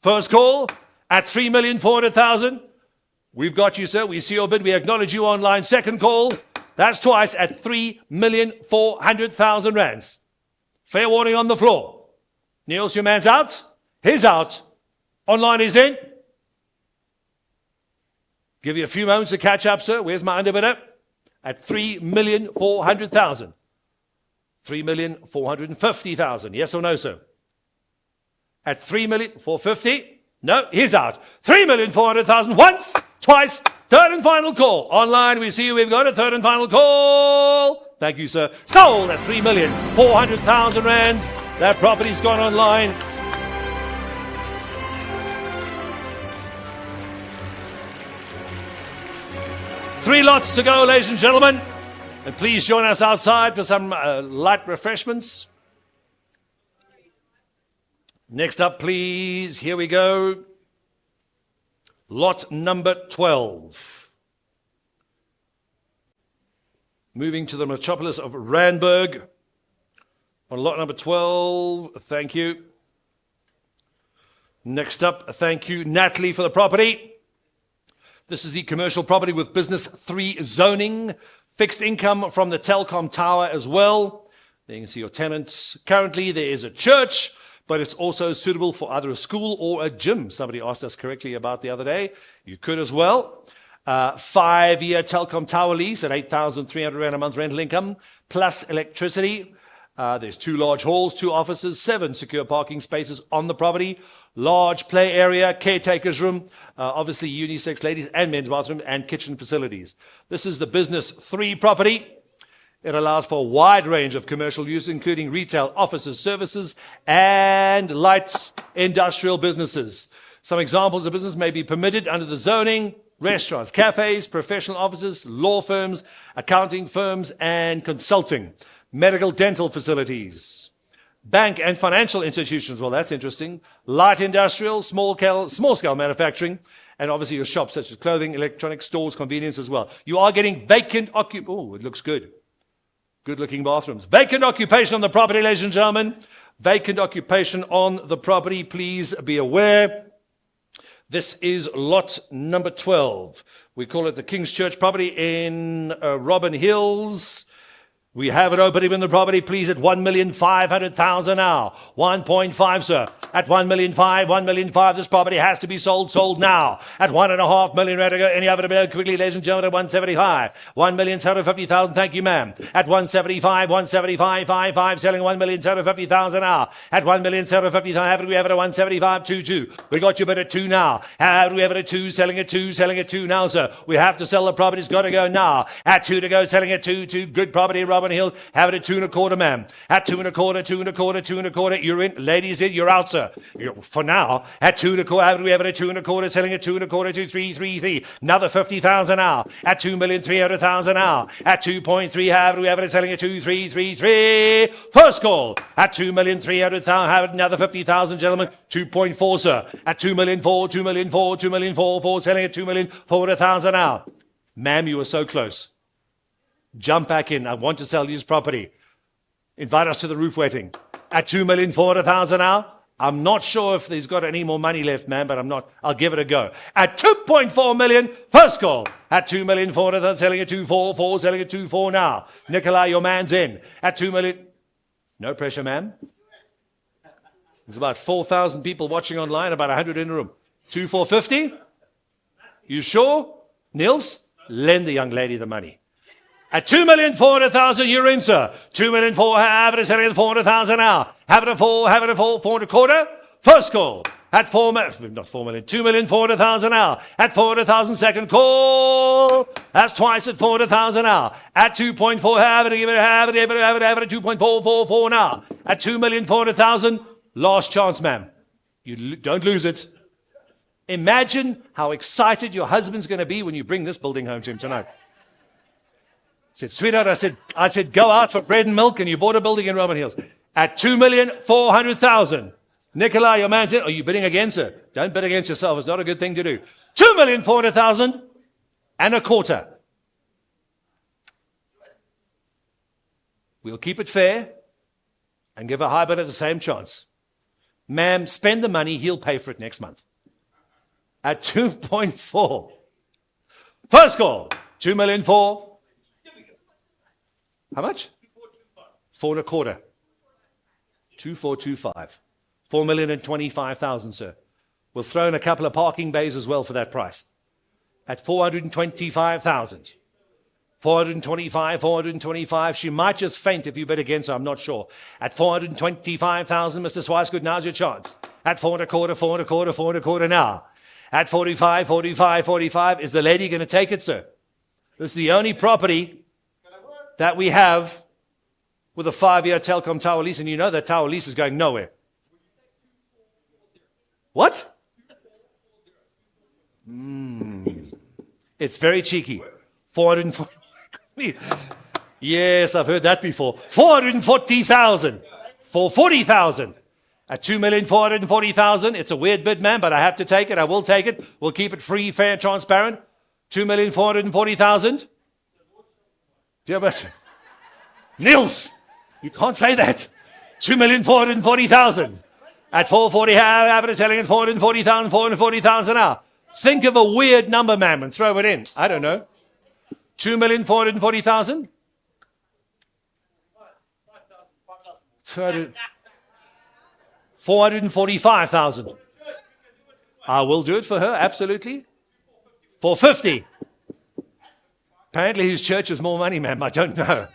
First call at 3,400,000. We've got you, sir. We see your bid. We acknowledge you online. Second call. That's twice at 3,400,000 rands. Fair warning on the floor. Niels, your man's out. He's out. Online is in. Give you a few moments to catch up, sir. Where's my underbidder? At 3,400,000. 3,450,000. Yes or no, sir? At 3,450,000. No, he's out. 3,400,000 once, twice, third and final call. Online, we see you. We've got a third and final call. Thank you, sir. Sold at 3,400,000 rands. That property's gone online. Three lots to go, ladies and gentlemen. And please join us outside for some light refreshments. Next up, please. Here we go. Lot number 12. Moving to the metropolis of Randburg. On lot number 12, thank you. Next up, thank you, Natalie, for the property. This is the commercial property with business 3 zoning. Fixed income from the Telkom Tower as well. There you can see your tenants. Currently, there is a church, but it's also suitable for either a school or a gym. Somebody asked us correctly about the other day. You could as well. 5-year Telkom Tower lease at 8,300 Rand a month rental income, plus electricity. There's 2 large halls, 2 offices, 7 secure parking spaces on the property, large play area, caretaker's room, obviously unisex ladies and men's bathroom, and kitchen facilities. This is the business 3 property. It allows for a wide range of commercial use, including retail, offices, services, and light industrial businesses. Some examples of business may be permitted under the zoning: restaurants, cafes, professional offices, law firms, accounting firms, and consulting. Medical dental facilities. Bank and financial institutions, well, that's interesting. Light industrial, small-scale manufacturing, and obviously your shops such as clothing, electronic stores, convenience as well. You are getting vacant oh, it looks good. Good-looking bathrooms. Vacant occupation on the property, ladies and gentlemen. Vacant occupation on the property, please be aware. This is lot number 12. We call it the King's Church property in Robin Hills. We have it opening in the property, please, at 1,500,000 now. 1.5, sir. At 1,500,000, 1,500,000. This property has to be sold now. At 1.5 million rand to go. Any other bill quickly, ladies and gentlemen, at 175. 1,750,000. Thank you, ma'am. At 175, 175, 55, selling 1,750,000 now. At 1,750,000, have we have it at 175, 22. We got you bid at 2 now. Have we have it at 2, selling at 2, selling at 2 now, sir. We have to sell the property. It's got to go now. At 2 to go, selling at 2, 2. Good property, Robin Hill. Have it at 2.25, ma'am. At 2.25, 2.25, 2.25. You're in. Ladies in, you're out, sir. For now, at 2.25, have we have it at 2.25, selling at 2.25, 2,333. Another 50,000 now. At 2,300,000 now. At 2.3, have we have it selling at 2,333. First call. At 2,300,000, have it another 50,000, gentlemen. 2.4, sir. At 2,400,000, 2,400,000, 2,400,000, selling at 2,400,000 now. Ma'am, you were so close. Jump back in. I want to sell you this property. Invite us to the roof wetting. At 2,400,000 now. I'm not sure if he's got any more money left, man, but I'll give it a go. At 2.4 million, first call. At 2,400,000, selling at 2.44, selling at 2.4 now. Nikolai, your man's in. At 2 million. No pressure, ma'am. There's about 4,000 people watching online, about 100 in the room. 2,450? You sure? Nils, lend the young lady the money. At 2,400,000, you're in, sir. 2,400,000, have it, selling at 400,000 now. Have it at 4, 4.25. First call. At 4 million, not 4 million, 2,400,000 now. At 400,000, second call. That's twice at 400,000 now. At 2.4, have it, give it, have it, at 2.444 now. At 2,400,000, last chance, ma'am. You don't lose it. Imagine how excited your husband's going to be when you bring this building home to him tonight. I said, sweetheart, I said, go out for bread and milk, and you bought a building in Robin Hills. At 2,400,000. Nikolai, your man's in. Are you bidding against her? Don't bid against yourself. It's not a good thing to do. 2,400,000 and a quarter. We'll keep it fair and give a high bidder the same chance. Ma'am, spend the money. He'll pay for it next month. At 2.4. First call. 2,400,000. How much? 4.25. 2,425. 4,025,000, sir. We'll throw in a couple of parking bays as well for that price. At 425,000. 425, 425. She might just faint if you bid against her, I'm not sure. At 425,000, Mr. Swicegood, now's your chance. At 4.25, 4.25, 4.25 now. At 45, 45, 45. Is the lady going to take it, sir? This is the only property that we have with a 5-year Telkom tower lease, and you know that tower lease is going nowhere. What? It's very cheeky. 440. Yes, I've heard that before. 440,000 for 40,000. At 2,440,000, it's a weird bid, man, but I have to take it. I will take it. We'll keep it free, fair, transparent. 2,440,000. Dear but Niels, you can't say that. 2,440,000. At 440, have it selling at 440,000, 440,000 now. Think of a weird number, man, and throw it in. I don't know. 2,440,000. 445,000. I will do it for her, absolutely. 450. Apparently his church is more money, ma'am. I don't know.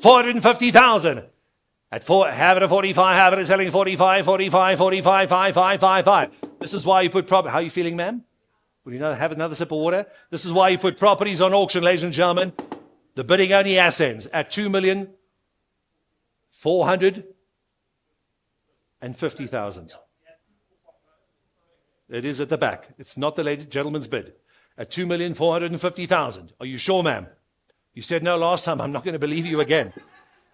450,000. At have it at 45, have it at selling 45, 45, 45, 55, 55. This is why you put property. How are you feeling, ma'am? Will you have another sip of water? This is why you put properties on auction, ladies and gentlemen. The bidding only ascends at 2,450,000. It is at the back. It's not the ladies gentleman's bid. At 2,450,000. Are you sure, ma'am? You said no last time. I'm not going to believe you again.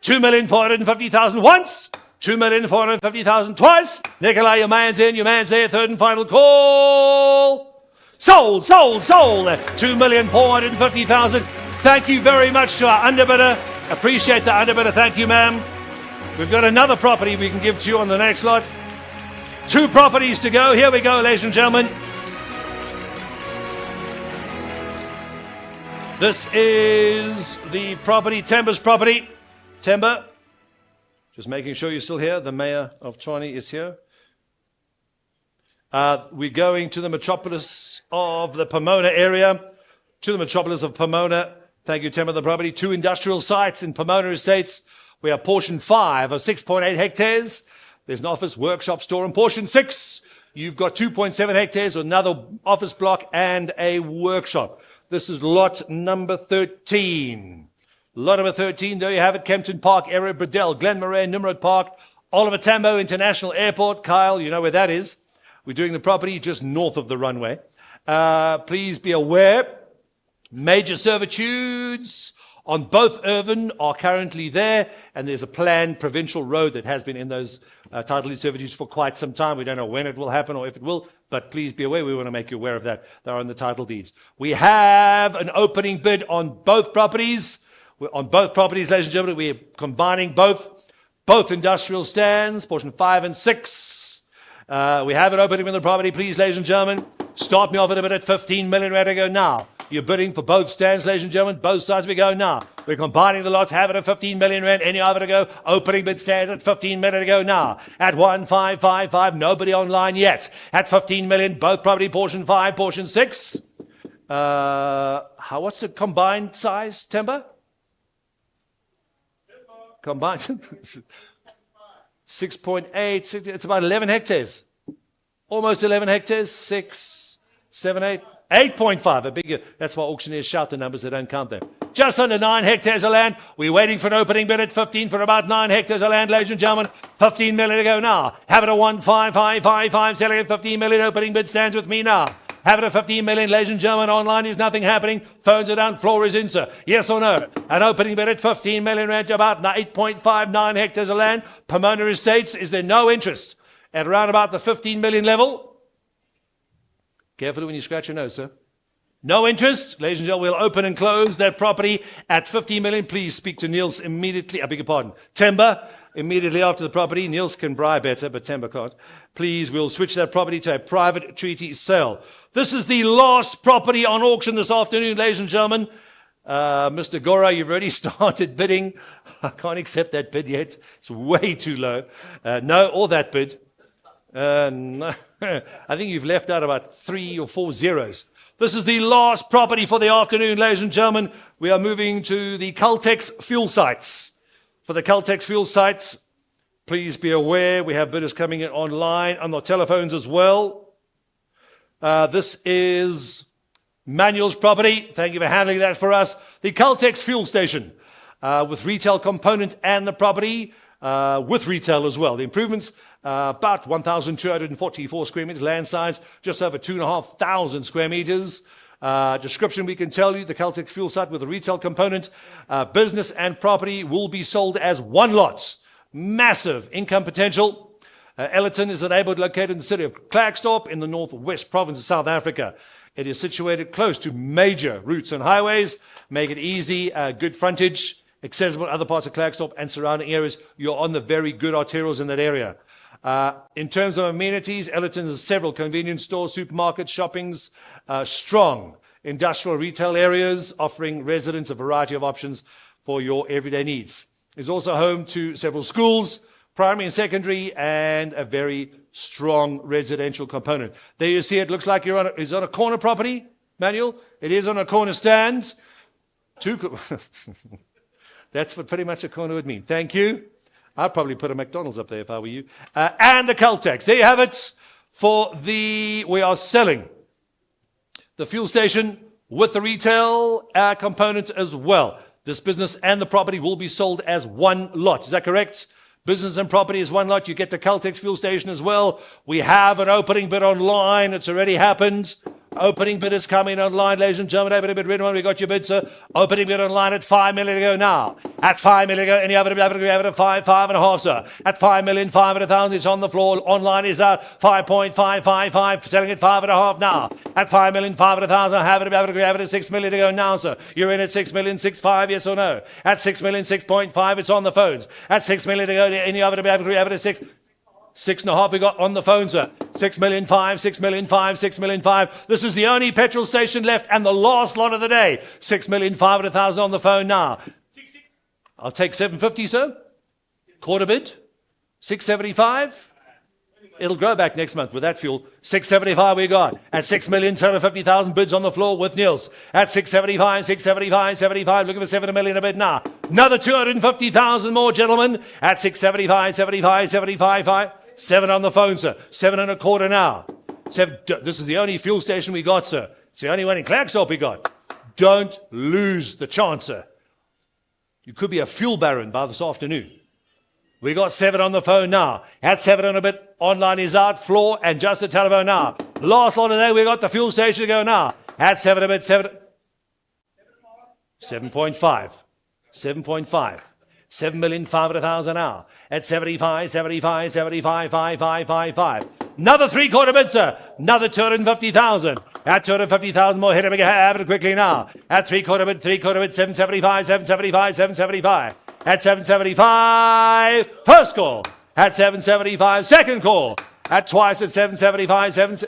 2,450,000 once. 2,450,000 twice. Nikolai, your man's in. Your man's there. Third and final call. Sold, sold, sold. 2,450,000. Thank you very much to our underbidder. Appreciate the underbidder. Thank you, ma'am. We've got another property we can give to you on the next lot. 2 properties to go. Here we go, ladies and gentlemen. This is the property, Temba's property. Temba, just making sure you're still here. The mayor of Tshwane is here. We're going to the metropolis of the Pomona area. To the metropolis of Pomona. Thank you, Temba, the property. 2 industrial sites in Pomona Estates. We are portion 5 of 6.8 hectares. There's an office, workshop, store. In portion 6, you've got 2.7 hectares, another office block, and a workshop. This is lot number 13. Lot number 13, there you have it. Kempton Park area, Bradell, Glen Moray, Nimrod Park, Oliver Tambo International Airport. Kyle, you know where that is. We're doing the property just north of the runway. Please be aware, major servitudes on both Irvin are currently there, and there's a planned provincial road that has been in those title deed servitudes for quite some time. We don't know when it will happen or if it will, but please be aware. We want to make you aware of that. They're on the title deeds. We have an opening bid on both properties. On both properties, ladies and gentlemen, we're combining both industrial stands, portion 5 and 6. We have an opening with the property. Please, ladies and gentlemen, start me off at a bid at 15 million rand to go now. You're bidding for both stands, ladies and gentlemen. Both sides we go now. We're combining the lots. Have it at 15 million rand. Any other to go? Opening bid stands at 15 million to go now. At 1,555. Nobody online yet. At 15 million. Both property. Portion 5, portion 6. What's the combined size, Temba? Combined 6.8. It's about 11 hectares. Almost 11 hectares. 6, 7, 8. 8.5, a bigger. That's why auctioneers shout the numbers, they don't count them. Just under 9 hectares of land. We're waiting for an opening bid at 15 for about 9 hectares of land, ladies and gentlemen. 15 million to go now. Have it at 1,555, selling at 15 million. Opening bid stands with me now. Have it at 15 million, ladies and gentlemen. Online is nothing happening. Phones are down, floor is in, sir. Yes or no? An opening bid at 15 million rand, about 8.59 hectares of land. Pomona Estates, is there no interest at around about the 15 million level? Carefully when you scratch your nose, sir. No interest. Ladies and gentlemen, we'll open and close that property at 15 million. Please speak to Niels immediately. I beg your pardon. Temba, immediately after the property. Niels can bribe better, but Temba can't. Please, we'll switch that property to a private treaty sale. This is the last property on auction this afternoon, ladies and gentlemen. Mr. Gora, you've already started bidding. I can't accept that bid yet. It's way too low. No, or that bid. No. I think you've left out about 3 or 4 zeros. This is the last property for the afternoon, ladies and gentlemen. We are moving to the Caltex fuel sites. For the Caltex fuel sites, please be aware we have bidders coming in online on the telephones as well. This is Manuel's property. Thank you for handling that for us. The Caltex fuel station. with retail component and the property with retail as well. The improvements, about 1,244 square meters, land size just over 2,500 square meters. Description, we can tell you, the Caltex fuel site with a retail component, business and property will be sold as one lot. Massive income potential. Ellerton is a neighborhood located in the city of Klerksdorp in the northwest province of South Africa. It is situated close to major routes and highways, make it easy, good frontage, accessible to other parts of Klerksdorp and surrounding areas. You're on the very good arterials in that area. In terms of amenities, Ellerton has several convenience stores, supermarkets, shoppings, strong industrial retail areas offering residents a variety of options for your everyday needs. It's also home to several schools, primary and secondary, and a very strong residential component. There you see it, looks like it's on a corner property, Manuel. It is on a corner stand. That's what pretty much a corner would mean. Thank you. I'd probably put a McDonald's up there if I were you. And the Caltex. There you have it. We are selling the fuel station with the retail component as well. This business and the property will be sold as one lot. Is that correct? Business and property is one lot. You get the Caltex fuel station as well. We have an opening bid online. It's already happened. Opening bid is coming online, ladies and gentlemen. Opening bid, red one, we got your bid, sir. Opening bid online at 5 million to go now. At 5 million to go, any other bid, we have it at 5.5, sir. At 5,500,000, it's on the floor. Online is out 5.555, selling at 5.5 now. At 5,500,000, have it at 6 million to go now, sir. You're in at 6,650,000, yes or no? At 6,650,000, it's on the phones. At 6 million to go, any other bid, we have it at 6. 6.5 we got on the phone, sir. 6,500,000, 6,500,000, 6,500,000. This is the only petrol station left and the last lot of the day. 6,500,000 on the phone now. I'll take 750, sir. Quarter bid. 675. It'll grow back next month with that fuel. 675 we got. At 6,750,000 bids on the floor with Niels. At 675, 675, 75. Looking for 7 million a bid now. Another 250,000 more, gentlemen. At 675, 75, 75, 5. 7 on the phone, sir. 7.25 now. This is the only fuel station we got, sir. It's the only one in Klerksdorp we got. Don't lose the chance, sir. You could be a fuel baron by this afternoon. We got 7 on the phone now. At 7 and a bit, online is out, floor, and just a telephone now. Last lot of the day, we got the fuel station to go now. At 7 and a bit, 7.5. 7.5. 7,500,000 now. At 75, 75, 75, 5, 5, 5, 5. Another 3/4 bid, sir. Another 250,000. At 250,000 more, hit it, have it quickly now. At 3/4 bid, 775, 775, 775. At 775, first call. At 775, second call. At twice at 775,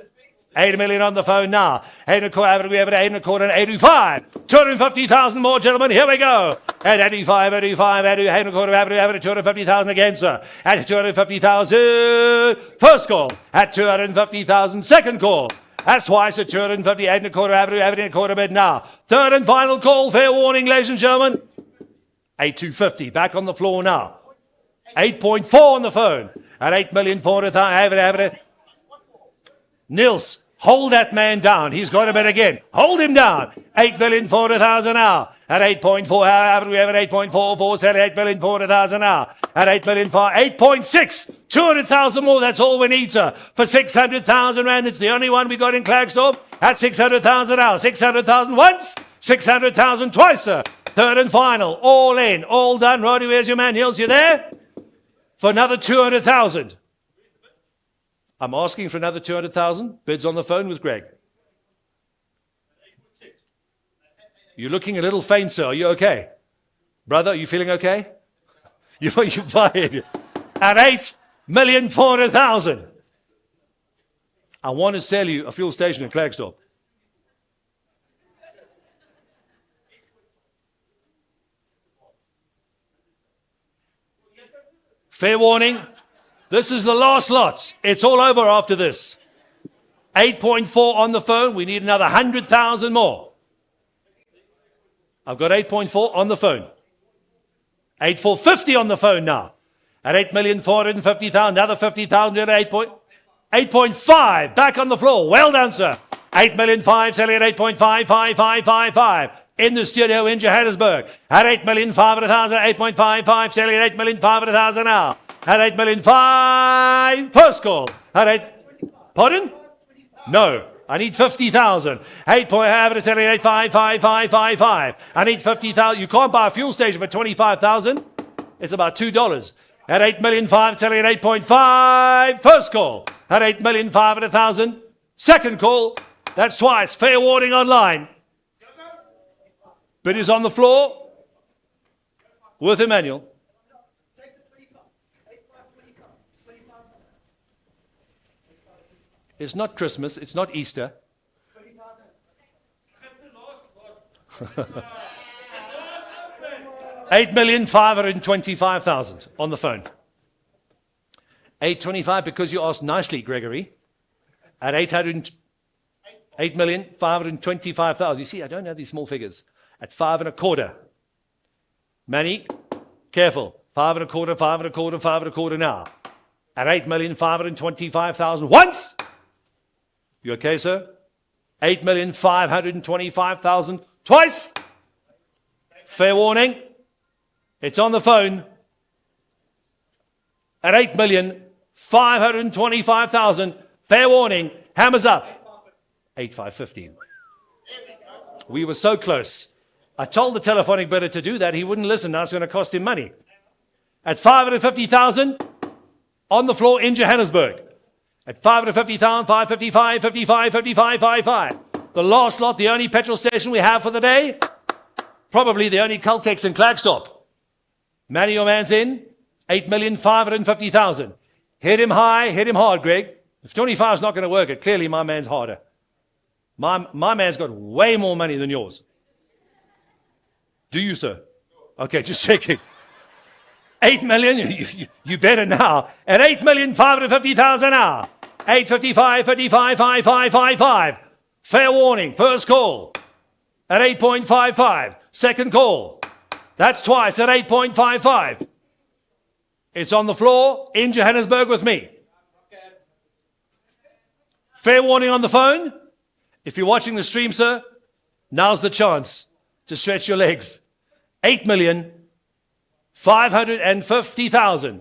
8 million on the phone now. 8.25, we have it at 8.25 and 85. 250,000 more, gentlemen. Here we go. At 85, 85, 8.25, we have it at 250,000 again, sir. At 250,000, first call. At 250,000, second call. That's twice at 250, 8.25, we have it at quarter bid now. Third and final call. Fair warning, ladies and gentlemen. 8,250, back on the floor now. 8.4 on the phone. At 8,400,000, have it. Nils, hold that man down. He's got a bid again. Hold him down. 8,400,000 now. At 8.4, we have it 8.44, selling 8,400,000 now. At 8.6, 200,000 more. That's all we need, sir. For 600,000 rand. It's the only one we got in Klerksdorp. At 600,000 now. 600,000 once, 600,000 twice, sir. Third and final. All in, all done. Roddy, where's your man? Nils, you there? For another 200,000. I'm asking for another 200,000. Bids on the phone with Greg. You're looking a little faint, sir. Are you okay? Brother, are you feeling okay? You're fine. At 8,400,000. I want to sell you a fuel station in Klerksdorp. Fair warning. This is the last lot. It's all over after this. 8.4 on the phone. We need another 100,000 more. I've got 8.4 on the phone. 8,450 on the phone now. At 8,450,000, another 50,000 at 8.5. Back on the floor. Well done, sir. 8,500,000, selling at 8.55555. in the studio in Johannesburg at 8,500,000, 8.55, selling at 8,500,000 now. At 8,500,000. First call. At 8. Pardon? No. I need 50,000. 8.5, selling at 8,55555. I need 50,000. You can't buy a fuel station for 25,000. It's about $2. At 8,500,000, selling at 8.5. First call. At 8,500,000. Second call. That's twice. Fair warning online. Bid is on the floor. With Emmanuel. It's not Christmas. It's not Easter. 8,525,000 on the phone. 825 because you asked nicely, Gregory. At 8,525,000. You see, I don't have these small figures. At 5.25. Manny, careful. 5.25, 5.25, 5.25 now. At 8,525,000 once. You okay, sir? 8,525,000 twice. Fair warning. It's on the phone. At 8,525,000. Fair warning. Hammers up. 8,550. We were so close. I told the telephonic bidder to do that. He wouldn't listen. Now it's going to cost him money. At 550,000 on the floor in Johannesburg. At 550,000, 555, 55, 55, 55. The last lot, the only petrol station we have for the day. Probably the only Caltex in Klagstop. Manny, your man's in. 8,550,000. Hit him high, hit him hard, Greg. If 25 is not going to work it, clearly my man's harder. My man's got way more money than yours. Do you, sir? Okay, just checking. 8 million, you better now. At 8,550,000 now. 855, 55, 55, 55. Fair warning, first call. At 8.55. Second call. That's twice at 8.55. It's on the floor in Johannesburg with me. Fair warning on the phone. If you're watching the stream, sir, now's the chance to stretch your legs. 8,550,000.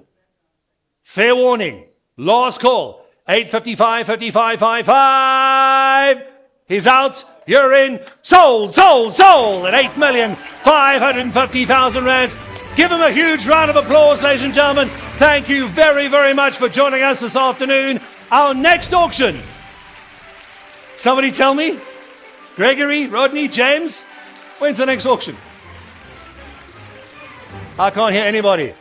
Fair warning. Last call. 855, 55, 55. He's out. You're in. Sold, sold, sold at 8,550,000 rands. Give him a huge round of applause, ladies and gentlemen. Thank you very, very much for joining us this afternoon. Our next auction. Somebody tell me. Gregory, Rodney, James, when's the next auction? I can't hear anybody.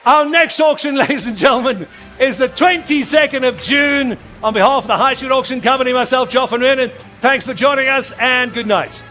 Our next auction, ladies and gentlemen, is the 22nd of June. On behalf of the High Street Auction Company, myself, Joff and Renan, thanks for joining us and good night.